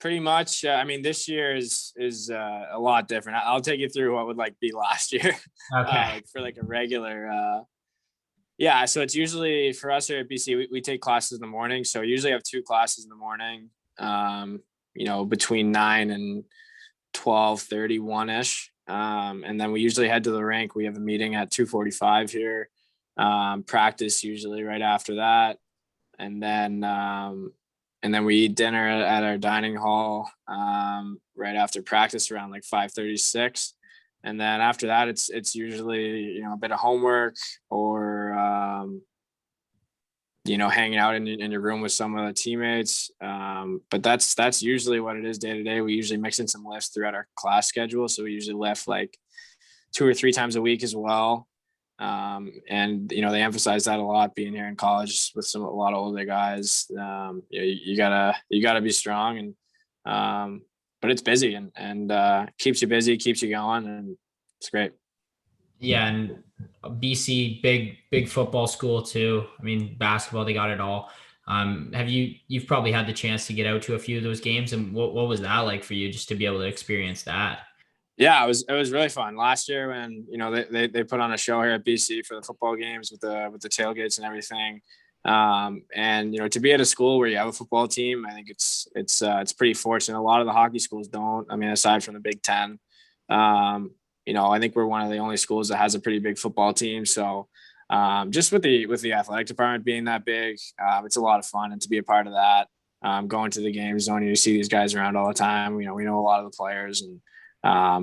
Pretty much. I mean, this year is a lot different. I'll take you through what would like be last year. Okay. For like a regular. So it's usually for us here at BC, we take classes in the morning. So we usually have 2 classes in the morning. Between 9 and 12:31 ish. And then we usually head to the rink. We have a meeting at 2:45 here. Practice usually right after that, and then we eat dinner at our dining hall right after practice around like 5:36. And then after that, it's usually, a bit of homework or, hanging out in your room with some of the teammates. But that's usually what it is day to day. We usually mix in some lifts throughout our class schedule. So we usually lift like 2 or 3 times a week as well. And they emphasize that a lot being here in college with a lot of older guys. You gotta be strong, and but it's busy and keeps you busy, keeps you going, and it's great. Yeah, and BC, big football school too. I mean, basketball, they got it all. You've probably had the chance to get out to a few of those games, and what was that like for you, just to be able to experience that? Yeah, it was really fun last year when they put on a show here at BC for the football games with the tailgates and everything. And to be at a school where you have a football team, I think it's pretty fortunate. A lot of the hockey schools don't. I mean, aside from the Big Ten, I think we're one of the only schools that has a pretty big football team. So just with the athletic department being that big, it's a lot of fun, and to be a part of that, going to the games, knowing you see these guys around all the time. We know a lot of the players, and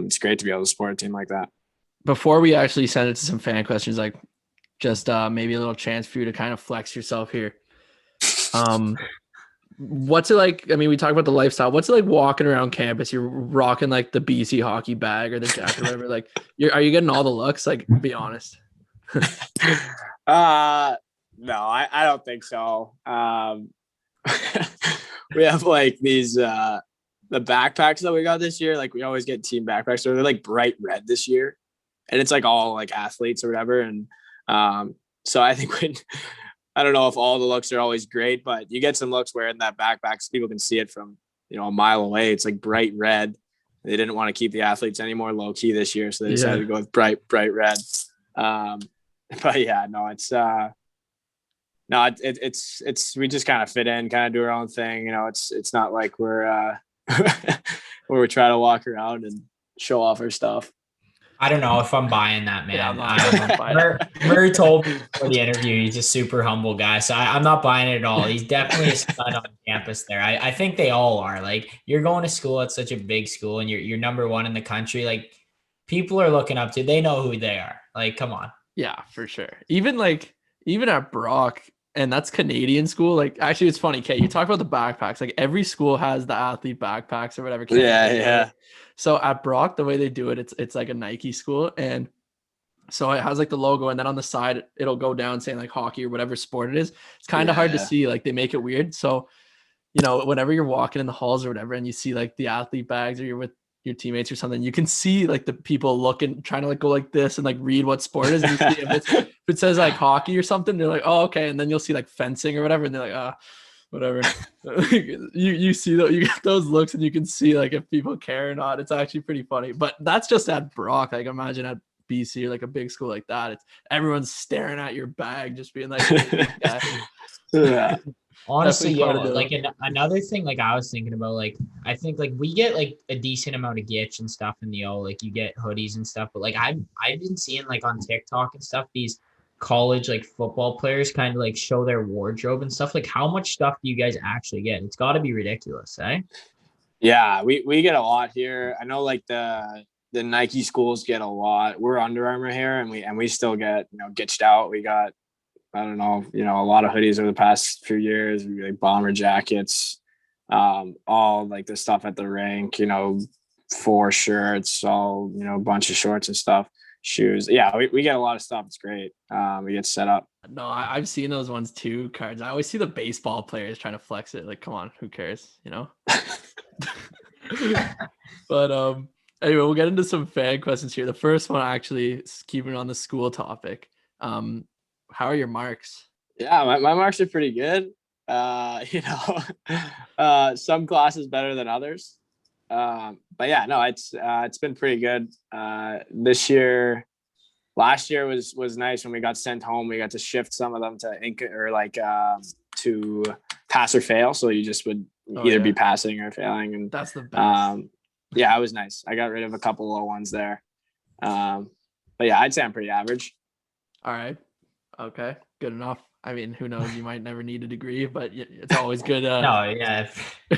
it's great to be able to support a team like that. Before we actually send it to some fan questions, like just maybe a little chance for you to kind of flex yourself here. What's it like? I mean, we talk about the lifestyle. What's it like walking around campus? You're rocking like the BC hockey bag or the jacket or whatever. Like, are you getting all the looks? Like, be honest. No, I don't think so. We have like these the backpacks that we got this year. Like, we always get team backpacks, so they're like bright red this year, and it's like all like athletes or whatever. And so I think I don't know if all the looks are always great, but you get some looks wearing that backpack so people can see it from a mile away. It's like bright red. They didn't want to keep the athletes any more low key this year, so they decided to go with bright red. But yeah, no, it's we just kind of fit in, kind of do our own thing. It's not like we're we're trying to walk around and show off our stuff. I don't know if I'm buying that, man. Yeah, Murray told me for the interview he's a super humble guy, so I'm not buying it at all. He's definitely a stud on campus there. I think they all are. Like, you're going to school at such a big school, and you're number 1 in the country. Like, people are looking up to. They know who they are. Like, come on. Yeah, for sure. Even at Brock, and that's Canadian school. Like, actually, it's funny, Kate. You talk about the backpacks. Like, every school has the athlete backpacks or whatever. Yeah. So at Brock, the way they do it, it's like a Nike school, and so it has like the logo, and then on the side it'll go down saying like hockey or whatever sport it is. It's kind of hard to see. Like, they make it weird. So, whenever you're walking in the halls or whatever, and you see like the athlete bags, or you're with your teammates or something, you can see like the people looking, trying to like go like this and like read what sport it is. And you see if it says like hockey or something, they're like, oh, okay. And then you'll see like fencing or whatever, and they're like, whatever. you see that, you get those looks, and you can see like if people care or not. It's actually pretty funny. But that's just at Brock. Like, imagine at BC or like a big school like that, it's everyone's staring at your bag, just being like, Yeah. Honestly, like another thing, like I was thinking about, like I think like we get like a decent amount of gitch and stuff in the O, like you get hoodies and stuff, but like I've been seeing like on TikTok and stuff, these college like football players kind of like show their wardrobe and stuff. Like, how much stuff do you guys actually get? It's got to be ridiculous, eh? Yeah, we get a lot here. I know like the Nike schools get a lot. We're Under Armour here, and we still get gitched out. We got, I don't know, a lot of hoodies over the past few years. We like bomber jackets, all like the stuff at the rink, 4 shirts, all, a bunch of shorts and stuff, shoes. Yeah, we get a lot of stuff. It's great. We get set up. No, I've seen those ones too, Cards. I always see the baseball players trying to flex it. Like, come on, who cares, But anyway, we'll get into some fan questions here. The first one, actually, is keeping on the school topic. How are your marks? Yeah, my marks are pretty good. Some classes better than others. But yeah, no, it's been pretty good. Last year was nice when we got sent home. We got to shift some of them to to pass or fail. So you just would either be passing or failing, and that's the best. Yeah, it was nice. I got rid of a couple low ones there. But yeah, I'd say I'm pretty average. All right. Okay, good enough. I mean, who knows? You might never need a degree, but it's always good. No, yeah,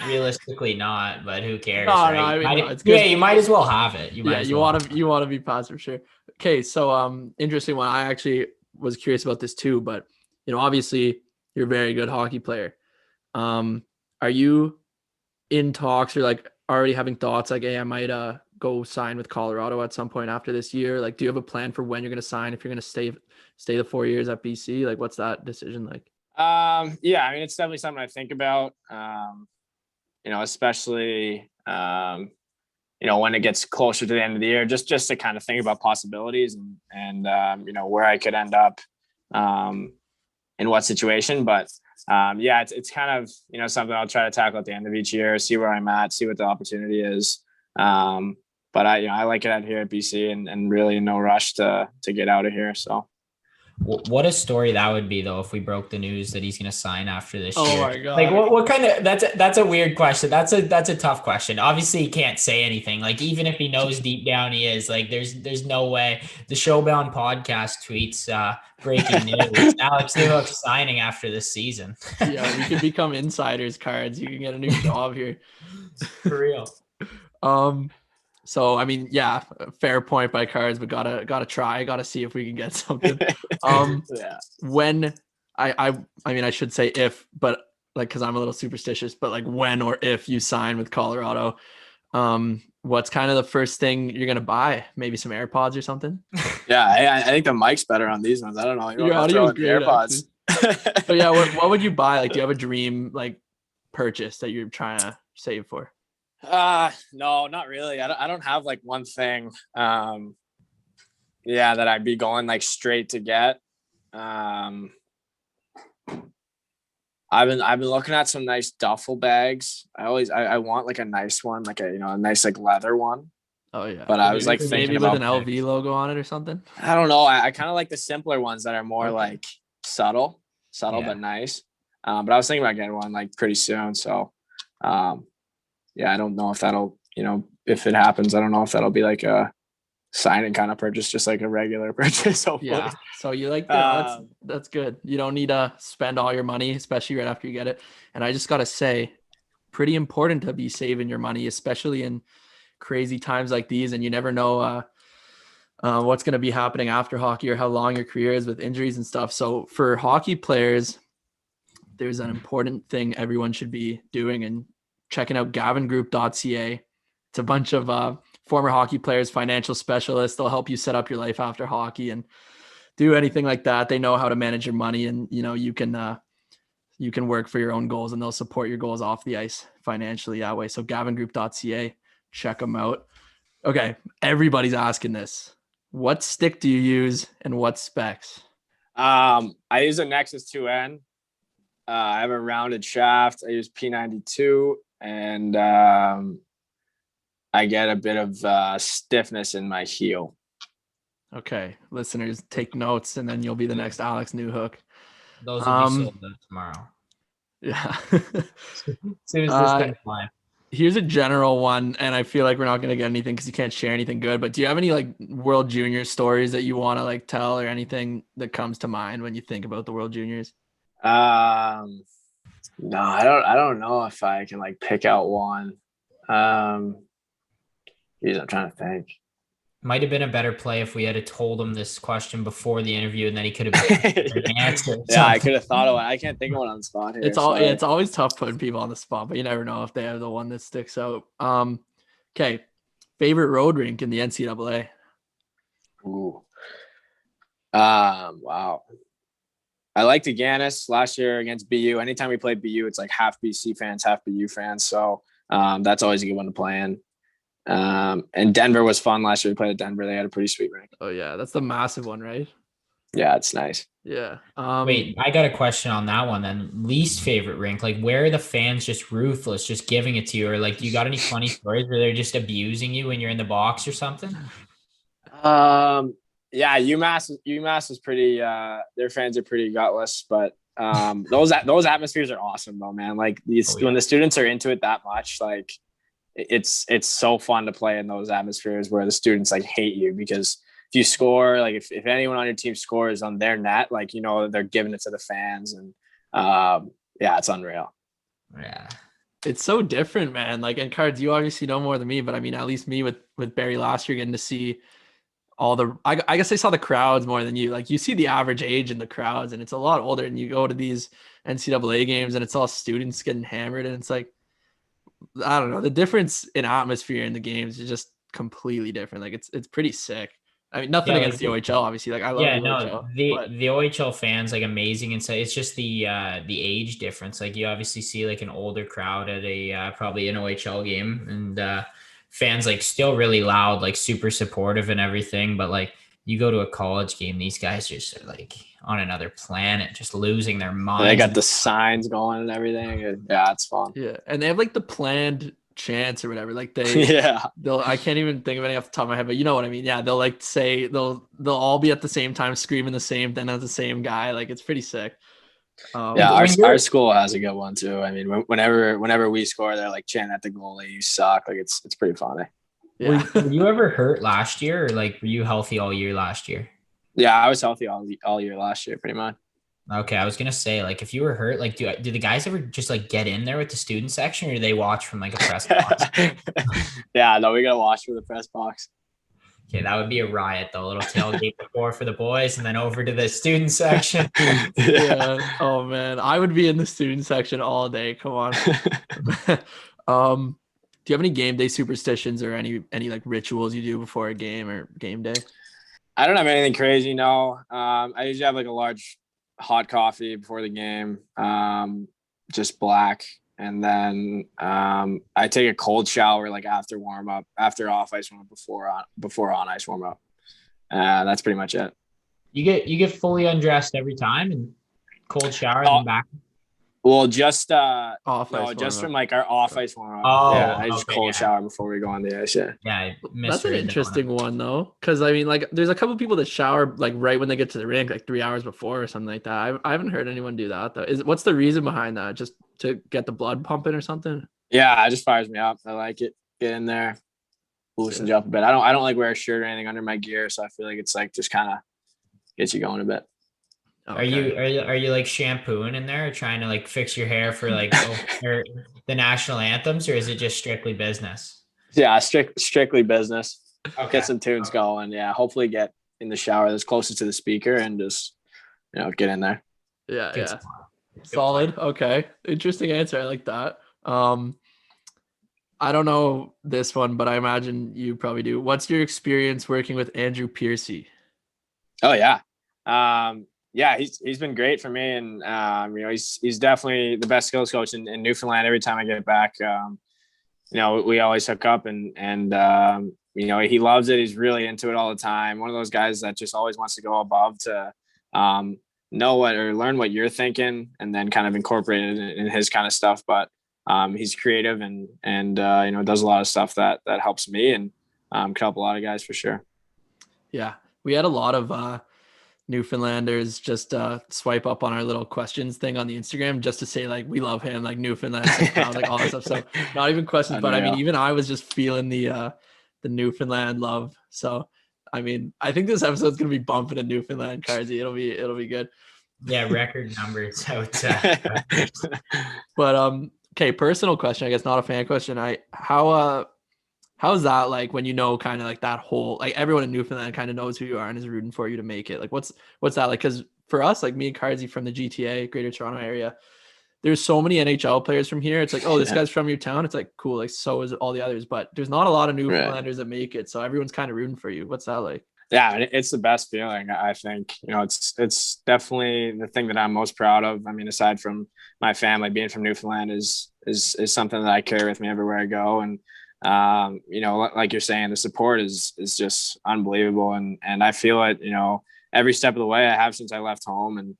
realistically not, but who cares? No, right? I mean, it's good. Yeah, you might as well have it. You want to be positive, sure. Okay, so interesting one. I actually was curious about this too, but obviously you're a very good hockey player. Are you in talks, or like already having thoughts like, hey, I might go sign with Colorado at some point after this year? Like, do you have a plan for when you're going to sign, if you're going to stay the 4 years at BC? Like, what's that decision like? Yeah, I mean, it's definitely something I think about, especially, when it gets closer to the end of the year, just to kind of think about possibilities and where I could end up, in what situation. But yeah, it's kind of, something I'll try to tackle at the end of each year, see where I'm at, see what the opportunity is. But I like it out here at BC, and really no rush to get out of here. So. What a story that would be, though, if we broke the news that he's going to sign after this year. Oh my God. Like, what kind of, that's a weird question. That's a tough question. Obviously he can't say anything. Like, even if he knows deep down he is, like, there's no way. The Showbound podcast tweets, breaking news, Alex Newhook signing after this season. Yeah, we could become insiders, Cards. You can get a new job here. For real. So, I mean, yeah, fair point by Cards, but gotta try, gotta see if we can get something. Yeah. When I mean, I should say if, but like, cause I'm a little superstitious, but like when or if you sign with Colorado, what's kind of the first thing you're going to buy? Maybe some AirPods or something? Yeah. I think the mic's better on these ones. I don't know. Your audio is great, AirPods. But yeah, what would you buy? Like, do you have a dream, like, purchase that you're trying to save for? No, not really. I don't have like one thing, that I'd be going like straight to get. I've been looking at some nice duffel bags. I want like a nice one, like a nice like leather one. Oh yeah. But I was like thinking maybe about with an LV logo on it or something. I don't know. I kind of like the simpler ones that are more like subtle, Yeah. but nice. But I was thinking about getting one like pretty soon. So, yeah, I don't know if that'll, if it happens, I don't know if that'll be like a signing kind of purchase, just like a regular purchase. Hopefully. Yeah. So you like that? That's good. You don't need to spend all your money, especially right after you get it. And I just got to say, pretty important to be saving your money, especially in crazy times like these. And you never know what's going to be happening after hockey or how long your career is with injuries and stuff. So for hockey players, there's an important thing everyone should be doing and checking out gavingroup.ca. It's a bunch of former hockey players, financial specialists. They'll help you set up your life after hockey and do anything like that. They know how to manage your money, and you can work for your own goals, and they'll support your goals off the ice financially that way. So gavingroup.ca, check them out. Okay, everybody's asking this. What stick do you use and what specs? I use a Nexus 2N. I have a rounded shaft. I use P92, and I get a bit of stiffness in my heel. Okay, listeners, take notes, and then you'll be the next Alex Newhook. Those will be sold out tomorrow. Yeah. As soon as this goes live. Here's a general one, and I feel like we're not going to get anything because you can't share anything good. But do you have any like World Junior stories that you want to like tell, or anything that comes to mind when you think about the World Juniors? No, I don't know if I can like pick out one. I'm trying to think. Might have been a better play if we had told him this question before the interview, and then he could have answered. Yeah, I could have thought of it. I can't think of one on the spot here. It's always tough putting people on the spot, but you never know if they have the one that sticks out. Okay, favorite road rink in the NCAA? Ooh. Wow. I liked Aganis last year against BU. Anytime we played BU, it's like half BC fans, half BU fans. So that's always a good one to play in. And Denver was fun last year. We played at Denver. They had a pretty sweet rink. Oh yeah, that's the massive one, right? Yeah, it's nice. Yeah. Wait, I got a question on that one then. Least favorite rink, like where are the fans just ruthless, just giving it to you, or like do you got any funny stories where they're just abusing you when you're in the box or something? Yeah, UMass is pretty. Their fans are pretty gutless, but those atmospheres are awesome though, man. Like when the students are into it that much, like. It's so fun to play in those atmospheres where the students like hate you because if you score, like if anyone on your team scores on their net, like they're giving it to the fans, and yeah, it's unreal. Yeah, it's so different, man. Like, and Cards, you obviously know more than me, but I mean, at least me with Barry last year, getting to see all the. I guess I saw the crowds more than you. Like, you see the average age in the crowds, and it's a lot older. And you go to these NCAA games, and it's all students getting hammered, and it's like. I don't know. The difference in atmosphere in the games is just completely different. Like it's pretty sick. I mean, nothing against the OHL, obviously. Like I love the OHL. The OHL fans like amazing inside. It's just the age difference. Like you obviously see like an older crowd at a probably an OHL game, and fans like still really loud, like super supportive and everything. But like you go to a college game, these guys just are like on another planet, just losing their minds. They got the signs going and everything. Yeah, it's fun. Yeah, and they have like the planned chants or whatever. Like they'll. I can't even think of any off the top of my head, but you know what I mean. Yeah, they'll like say they'll all be at the same time screaming the same thing as the same guy. Like it's pretty sick. Yeah, our school has a good one too. I mean, whenever we score, they're like chanting at the goalie, "You suck!" Like it's pretty funny. Yeah. Were you ever hurt last year, or like were you healthy all year last year? Yeah, I was healthy all year last year, pretty much. Okay, I was gonna say, like, if you were hurt, like, do the guys ever just like get in there with the student section, or do they watch from like a press box? Yeah, no, we gotta watch from the press box. Okay, that would be a riot though. A little tailgate before for the boys, and then over to the student section. Yeah. Oh man, I would be in the student section all day. Come on. Do you have any game day superstitions or any like rituals you do before a game or game day? I don't have anything crazy. No. I usually have like a large hot coffee before the game, just black, and then I take a cold shower like after warm up, after off ice warm up, before on ice warm up. That's pretty much it. You get fully undressed every time and cold shower and back. Well, just from like our off ice warm up. Oh, yeah, I just cold shower before we go on the ice. Yeah. Yeah, that's an interesting one though, because I mean, like, there's a couple people that shower like right when they get to the rink, like 3 hours before or something like that. I haven't heard anyone do that though. What's the reason behind that? Just to get the blood pumping or something? Yeah, it just fires me up. I like it. Get in there, loosens you up a bit. I don't like wear a shirt or anything under my gear, so I feel like it's like just kind of gets you going a bit. Okay. Are you like shampooing in there, or trying to like fix your hair for like or the national anthems, or is it just strictly business? Yeah, strictly business. Okay. Get some tunes going. Yeah, hopefully get in the shower that's closest to the speaker and just get in there. Yeah. Solid. Okay. Interesting answer. I like that. I don't know this one, but I imagine you probably do. What's your experience working with Andrew Piercy? Oh yeah. Yeah, he's been great for me, and he's definitely the best skills coach in Newfoundland. Every time I get back, we always hook up, and he loves it. He's really into it all the time. One of those guys that just always wants to go above to know what or learn what you're thinking, and then kind of incorporate it in his kind of stuff. But he's creative and does a lot of stuff that helps me and can help a lot of guys for sure. Yeah, we had a lot of Newfoundlanders just swipe up on our little questions thing on the Instagram just to say like we love him, like Newfoundland, like all that stuff. So not even questions, but I mean even I was just feeling the Newfoundland love. So I mean I think this episode's gonna be bumping in Newfoundland, Cardsy. It'll be good. Yeah, record numbers out. But okay, personal question, I guess, not a fan question. How's that like when kind of like that whole like everyone in Newfoundland kind of knows who you are and is rooting for you to make it? Like what's that like? Because for us, like me and Cardsy from the GTA, Greater Toronto area, there's so many NHL players from here. It's like, oh, this guy's from your town. It's like cool, like so is all the others, but there's not a lot of Newfoundlanders that make it, so everyone's kind of rooting for you. What's that like? Yeah, it's the best feeling. I think it's definitely the thing that I'm most proud of. I mean, aside from my family, being from Newfoundland is something that I carry with me everywhere I go, and like you're saying, the support is just unbelievable. And I feel it, every step of the way I have since I left home. And,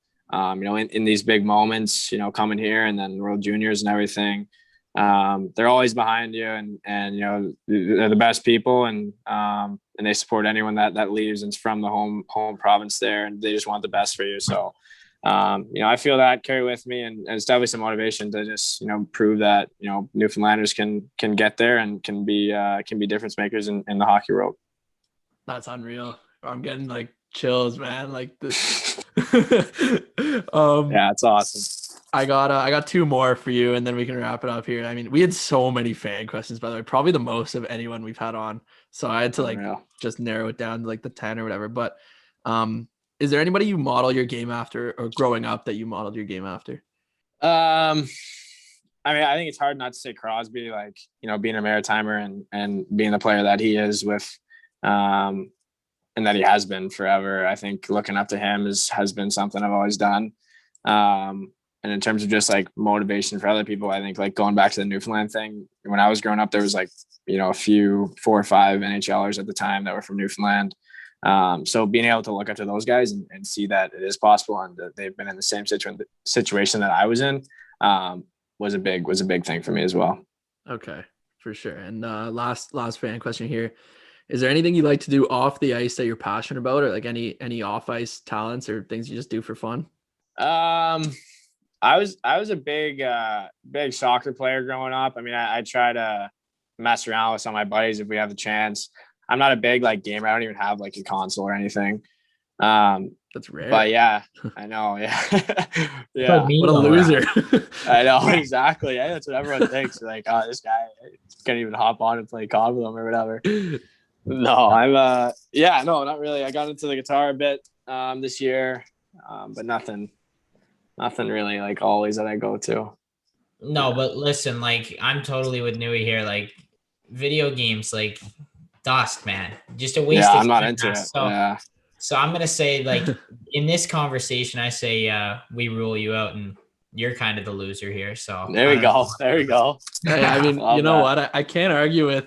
in these big moments, coming here and then World Juniors and everything, they're always behind you and they're the best people. And they support anyone that leaves and is from the home province there. And they just want the best for you. So, I feel that carry with me, and it's definitely some motivation to just, prove that, Newfoundlanders can get there and can be difference makers in the hockey world. That's unreal. I'm getting like chills, man. Like this. Yeah, it's awesome. I got two more for you, and then we can wrap it up here. I mean, we had so many fan questions, by the way, probably the most of anyone we've had on. So I had to just narrow it down to like the 10 or whatever. But is there anybody you model your game after, or growing up that you modeled your game after? I mean, I think it's hard not to say Crosby, like, being a Maritimer and being the player that he is with, and that he has been forever. I think looking up to him has been something I've always done. And in terms of just like motivation for other people, I think like going back to the Newfoundland thing, when I was growing up, there was like, a few 4 or 5 NHLers at the time that were from Newfoundland. So being able to look up to those guys and see that it is possible and that they've been in the same situation that I was in, was a big thing for me as well. Okay, for sure. And last fan question here. Is there anything you like to do off the ice that you're passionate about, or like any off ice talents or things you just do for fun? I was a big soccer player growing up. I mean, I try to mess around with some of my buddies if we have the chance. I'm not a big like gamer. I don't even have like a console or anything. That's rare. But yeah, I know. Yeah. Yeah. What a loser. I know, exactly. Yeah, that's what everyone thinks. Like, oh, this guy can't even hop on and play COD with him or whatever. No, I'm no, not really. I got into the guitar a bit this year, but nothing really like always that I go to. No, but listen, like I'm totally with Nui here. Like video games, like dust, man. Just a waste of I'm not into it. So I'm gonna say, like, in this conversation, I say we rule you out, and you're kind of the loser here. So there we go. Hey, I mean, you know what? I can't argue with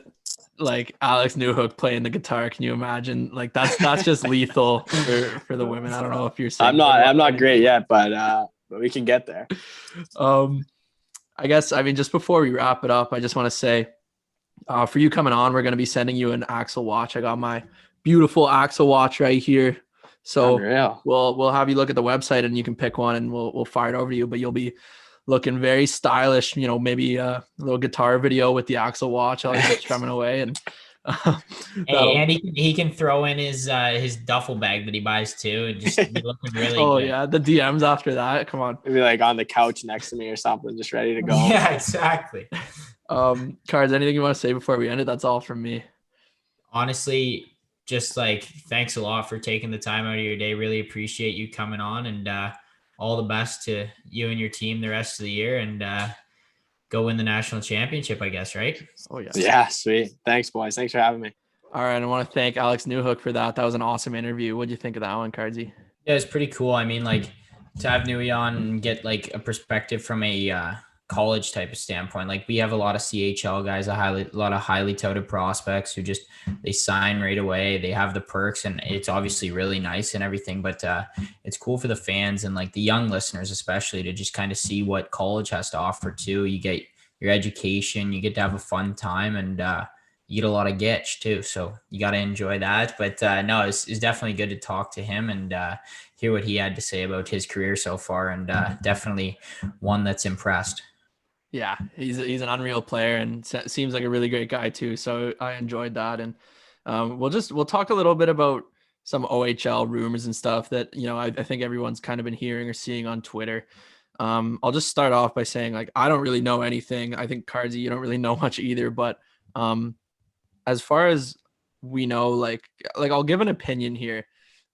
like Alex Newhook playing the guitar. Can you imagine? Like that's just lethal for the women. I don't know if you're saying I'm not great yet, but we can get there. I guess, I mean, just before we wrap it up, I just want to say, for you coming on, we're going to be sending you an Axel Watch. I got my beautiful Axel Watch right here. So we'll have you look at the website and you can pick one and we'll fire it over to you, but you'll be looking very stylish, maybe a little guitar video with the Axel Watch. I'll just strumming away and and he can throw in his duffel bag that he buys too, and just be looking really good. Yeah, the DMs after that. Come on, maybe like on the couch next to me or something, just ready to go. Yeah, exactly. Cards, anything you want to say before we end it? That's all from me. Honestly, just like thanks a lot for taking the time out of your day. Really appreciate you coming on, and all the best to you and your team the rest of the year, and go win the national championship, I guess, right? Oh yeah. Yeah, sweet. Thanks, boys. Thanks for having me. All right. I want to thank Alex Newhook for that. That was an awesome interview. What do you think of that one, Cardsy? Yeah, it's pretty cool. I mean, like, to have Nui on and get like a perspective from a college type of standpoint. Like, we have a lot of CHL guys, a lot of highly touted prospects who just they sign right away. They have the perks, and it's obviously really nice and everything. But it's cool for the fans and like the young listeners, especially, to just kind of see what college has to offer too. You get your education, you get to have a fun time, and you get a lot of getch too. So you got to enjoy that. But no, it's definitely good to talk to him and hear what he had to say about his career so far. And definitely one that's impressed. Yeah, he's an unreal player and seems like a really great guy too. So I enjoyed that. And we'll talk a little bit about some OHL rumors and stuff that, I think everyone's kind of been hearing or seeing on Twitter. I'll just start off by saying, like, I don't really know anything. I think, Cardsy, you don't really know much either, but as far as we know, like I'll give an opinion here.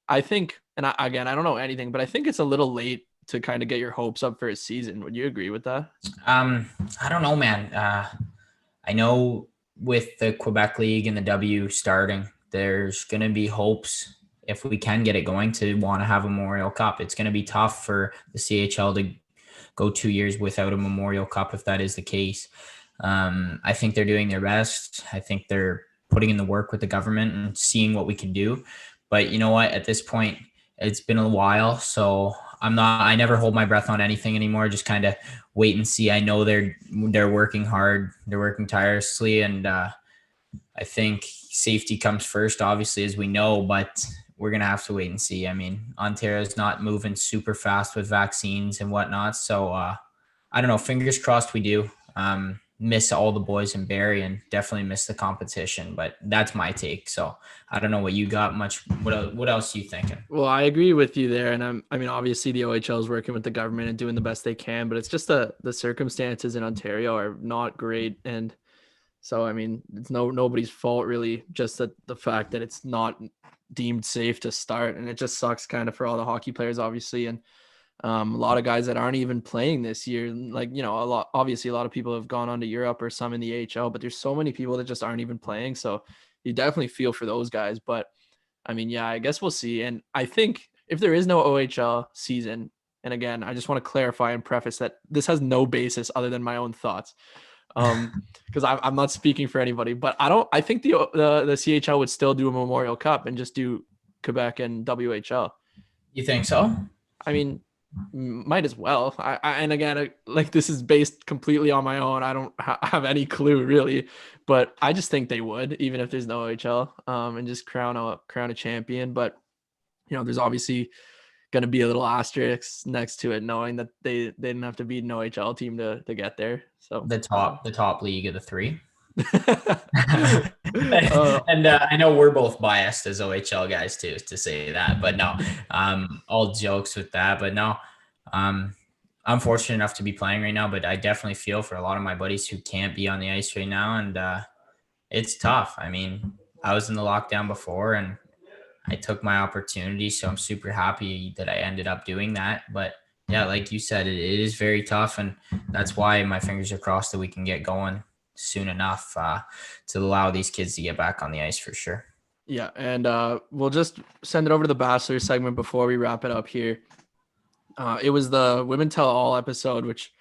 I think, and I don't know anything, but I think it's a little late to kind of get your hopes up for a season. Would you agree with that? I don't know, man. I know with the Quebec League and the W starting, there's going to be hopes, if we can get it going, to want to have a Memorial Cup. It's going to be tough for the CHL to go 2 years without a Memorial Cup if that is the case. I think they're doing their best. I think they're putting in the work with the government and seeing what we can do. But you know what? At this point, it's been a while, so I never hold my breath on anything anymore. Just kind of wait and see. I know they're working hard. They're working tirelessly, and I think safety comes first, obviously, as we know, but we're going to have to wait and see. I mean, Ontario's not moving super fast with vaccines and whatnot. So I don't know. Fingers crossed we do. Miss all the boys in Barrie and definitely miss the competition, but that's my take. So I don't know what you got much. What else are you thinking? Well, I agree with you there. And I mean, obviously the OHL is working with the government and doing the best they can, but it's just the circumstances in Ontario are not great. And so, I mean, it's nobody's fault really, just the fact that it's not deemed safe to start. And it just sucks kind of for all the hockey players, obviously. And a lot of guys that aren't even playing this year, like, a lot of people have gone on to Europe or some in the AHL, but there's so many people that just aren't even playing. So you definitely feel for those guys. But I mean, yeah, I guess we'll see. And I think if there is no OHL season, and again, I just want to clarify and preface that this has no basis other than my own thoughts. Because I'm not speaking for anybody, but I think the CHL would still do a Memorial Cup and just do Quebec and WHL. You think so? I mean, might as well. And again, like, this is based completely on my own. I don't have any clue really, but I just think they would, even if there's no OHL, and just crown a champion. But there's obviously going to be a little asterisk next to it, knowing that they didn't have to beat an OHL team to get there. So the top league of the three. And I know we're both biased as OHL guys too, to say that, but no, all jokes with that, but no, I'm fortunate enough to be playing right now, but I definitely feel for a lot of my buddies who can't be on the ice right now. And it's tough. I mean, I was in the lockdown before and I took my opportunity, so I'm super happy that I ended up doing that. But yeah, like you said, it is very tough, and that's why my fingers are crossed that we can get going soon enough to allow these kids to get back on the ice for sure. Yeah, and we'll just send it over to the Bachelor segment before we wrap it up here. It was the Women Tell All episode, which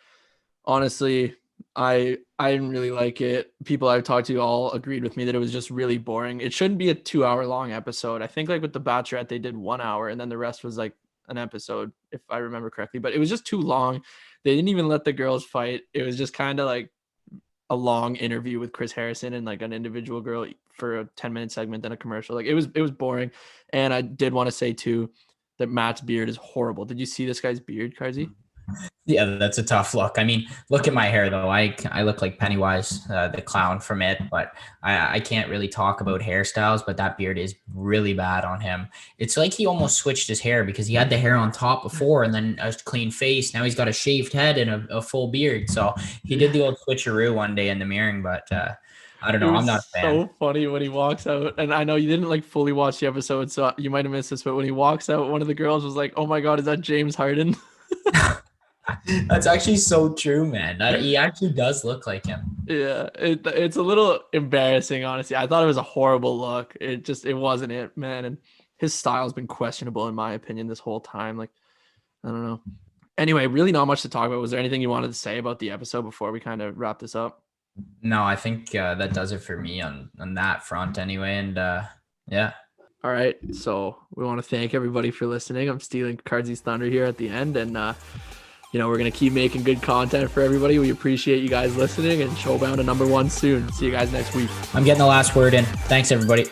honestly, I didn't really like it. People I've talked to all agreed with me that it was just really boring. It shouldn't be a 2-hour long episode. I think like with the Bachelorette, they did 1 hour and then the rest was like an episode, if I remember correctly, but it was just too long. They didn't even let the girls fight. It was just kind of like a long interview with Chris Harrison and like an individual girl for a 10-minute segment, then a commercial. Like it was boring. And I did want to say too that Matt's beard is horrible. Did you see this guy's beard, Cardsy? Yeah, that's a tough look. I mean, look at my hair though. I look like Pennywise, the clown from It, but I can't really talk about hairstyles, but that beard is really bad on him. It's like he almost switched his hair because he had the hair on top before and then a clean face. Now he's got a shaved head and a full beard. So he did the old switcheroo one day in the mirroring, but I don't know. I'm not a fan. So funny when he walks out, and I know you didn't like fully watch the episode, so you might have missed this, but when he walks out, one of the girls was like, "Oh my God, is that James Harden?" That's actually so true, man. He actually does look like him. Yeah, it's a little embarrassing, honestly. I thought it was a horrible look. It wasn't it, man. And his style's been questionable in my opinion this whole time. Like, I don't know. Anyway, really not much to talk about. Was there anything you wanted to say about the episode before we kind of wrap this up? No, I think that does it for me on that front anyway. And yeah. All right. So we want to thank everybody for listening. I'm stealing Cardsy's thunder here at the end. And, we're going to keep making good content for everybody. We appreciate you guys listening, and Showbound to #1 soon. See you guys next week. I'm getting the last word in. Thanks, everybody.